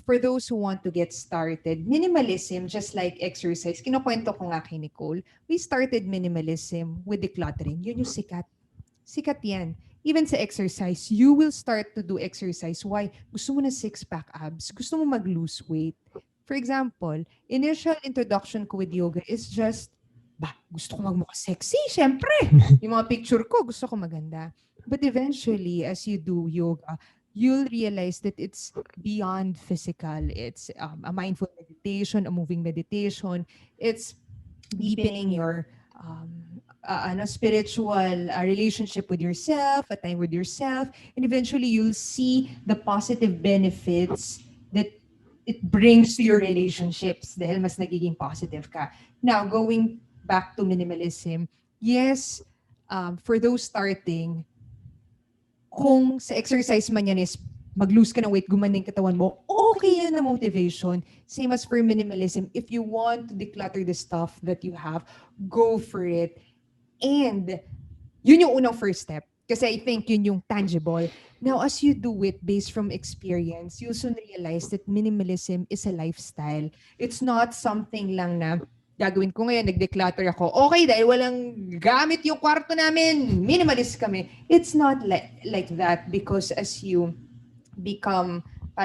For those who want to get started, minimalism, just like exercise, kinukwento ko nga kay Nicole, we started minimalism with decluttering. Yun yung sikat. Sikat yan. Even sa exercise, you will start to do exercise. Why? Gusto mo na six-pack abs. Gusto mo mag-lose weight. For example, initial introduction ko with yoga is just, gusto ko magmukha sexy, syempre. Yung mga picture ko, gusto ko maganda. But eventually, as you do yoga, you'll realize that it's beyond physical. It's a mindful meditation, a moving meditation. It's deepening your spiritual relationship with yourself, a time with yourself, and eventually you'll see the positive benefits that it brings to your relationships dahil mas nagiging positive ka. Now, going back to minimalism, yes, for those starting, kung sa exercise man yan is mag-lose ka ng weight, gumanda yung katawan mo, okay yun na motivation. Same as for minimalism, if you want to declutter the stuff that you have, go for it. And yun yung unang first step. Kasi I think yun yung tangible. Now, as you do it based from experience, you'll soon realize that minimalism is a lifestyle. It's not something lang na gagawin ko ngayon, nag-declutter ako. Okay, dahil walang gamit yung kwarto namin, minimalist kami. It's not like that because as you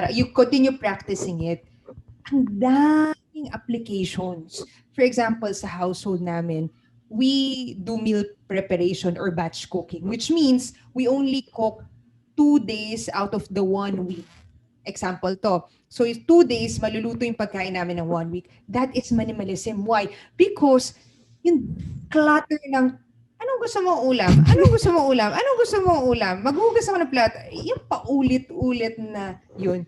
you continue practicing it, ang daming applications. For example, sa household namin, we do meal preparation or batch cooking, which means we only cook 2 days out of the 1 week. Example to. So, 2 days, maluluto yung pagkain namin ng 1 week. That is minimalism. Why? Because yung clutter ng, anong gusto mong ulam? Anong gusto mong ulam? Anong gusto mong ulam? Maghugas ako ng plato. Yung paulit-ulit na yun.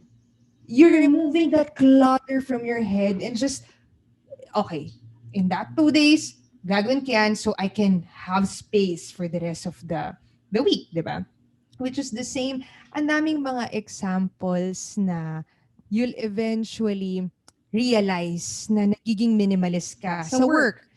You're removing that clutter from your head and just, okay, in that 2 days, gagawin ko yan so I can have space for the rest of the week, di ba? Which is the same. Ang daming mga examples na you'll eventually realize na nagiging minimalist ka sa work.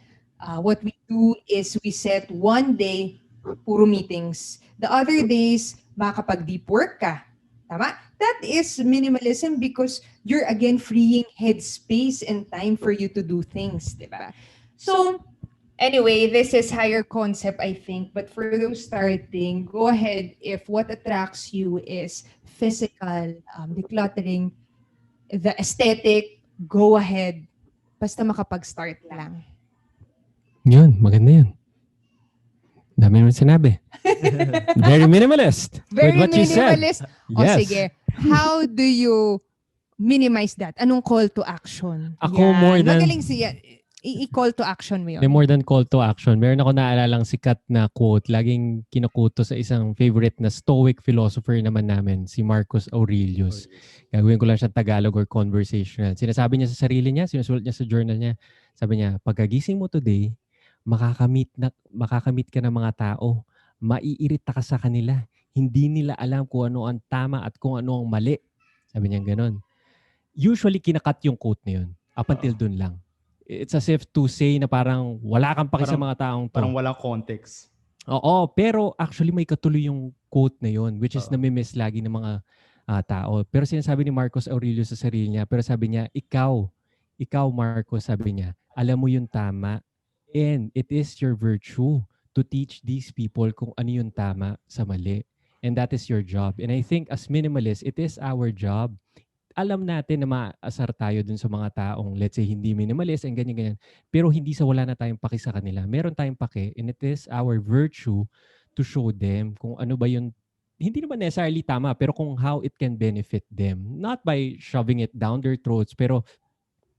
What we do is we set 1 day, puro meetings. The other days, makakapag-deep work ka. Tama? That is minimalism because you're again freeing headspace and time for you to do things, di ba? So, anyway, this is higher concept, I think. But for those starting, go ahead if what attracts you is physical, decluttering, the aesthetic, go ahead. Basta makapag-start lang. Yun, maganda yun. Dami naman sinabi. Very minimalist. Very with what you said. minimalist. O Yes. sige, how do you minimize that? Anong call to action? Ako, more than- Magaling siya. I-call to action mo yun. May more than call to action. Meron ako naalalang sikat na quote. Laging kinukuto sa isang favorite na Stoic philosopher naman namin, si Marcus Aurelius. Gagawin ko lang siya Tagalog or conversational. Sinasabi niya sa sarili niya, sinusulat niya sa journal niya. Sabi niya, pagkagising mo today, makakamit ka ng mga tao. Maiirita ka sa kanila. Hindi nila alam kung ano ang tama at kung ano ang mali. Sabi niya gano'n. Usually, kinakat yung quote na yun. Up until dun lang. It's as if to say na parang wala kang paki sa mga taong to. Parang walang context. Oo, pero actually may katuloy yung quote na yun, which is nami-miss lagi ng mga tao. Pero sinasabi ni Marcus Aurelius sa sarili niya, pero sabi niya, ikaw Marcos, sabi niya, alam mo yung tama and it is your virtue to teach these people kung ano yung tama sa mali. And that is your job. And I think as minimalists, it is our job. Alam natin na maasar tayo dun sa mga taong, let's say, hindi minimalist and ganyan-ganyan. Pero hindi sa wala na tayong paki sa kanila. Meron tayong paki and it is our virtue to show them kung ano ba yung, hindi naman necessarily tama, pero kung how it can benefit them. Not by shoving it down their throats, pero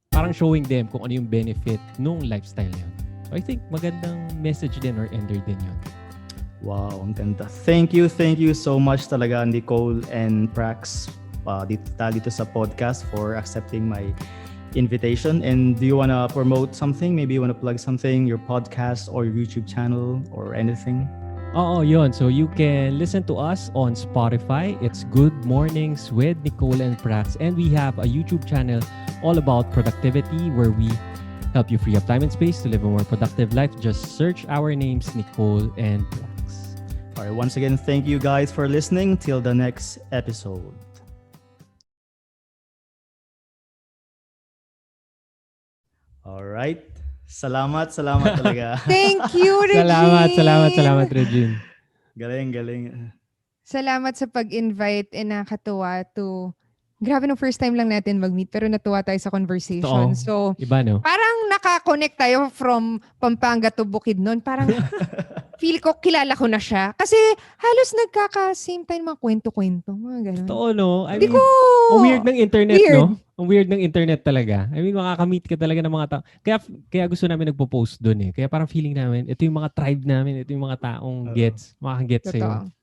parang showing them kung ano yung benefit nung lifestyle yun. So I think magandang message din or ender din yun. Wow, ang ganda. Thank you so much talaga, Nicole and Prax, dito sa podcast for accepting my invitation. And do you want to promote something? Maybe you want to plug something, your podcast or your YouTube channel or anything? Oo, yun. So you can listen to us on Spotify. It's Good Mornings with Nicole and Prax. And we have a YouTube channel all about productivity where we help you free up time and space to live a more productive life. Just search our names, Nicole and Prax. All right, once again, thank you guys for listening. Till the next episode. All right. Salamat talaga. Thank you, Regine. Salamat, Regine. Galing. Salamat sa pag-invite and nakakatuwa to... Grabe nung first time lang natin mag-meet pero natuwa tayo sa conversation. So, Iba, no? parang nakakonect tayo from Pampanga to Bukidnon. Parang feel ko kilala ko na siya. Kasi halos nagkaka-same time mga kwento-kwento. Mga ganun. Totoo, no? I Hindi mean, ko... ang weird ng internet, Weird. no? Ang weird ng internet talaga. I mean, makakamit ka talaga ng mga tao. Kaya gusto namin nagpo-post doon eh. Kaya parang feeling namin, ito yung mga tribe namin, ito yung mga taong gets, makakagets sa'yo. Totoo.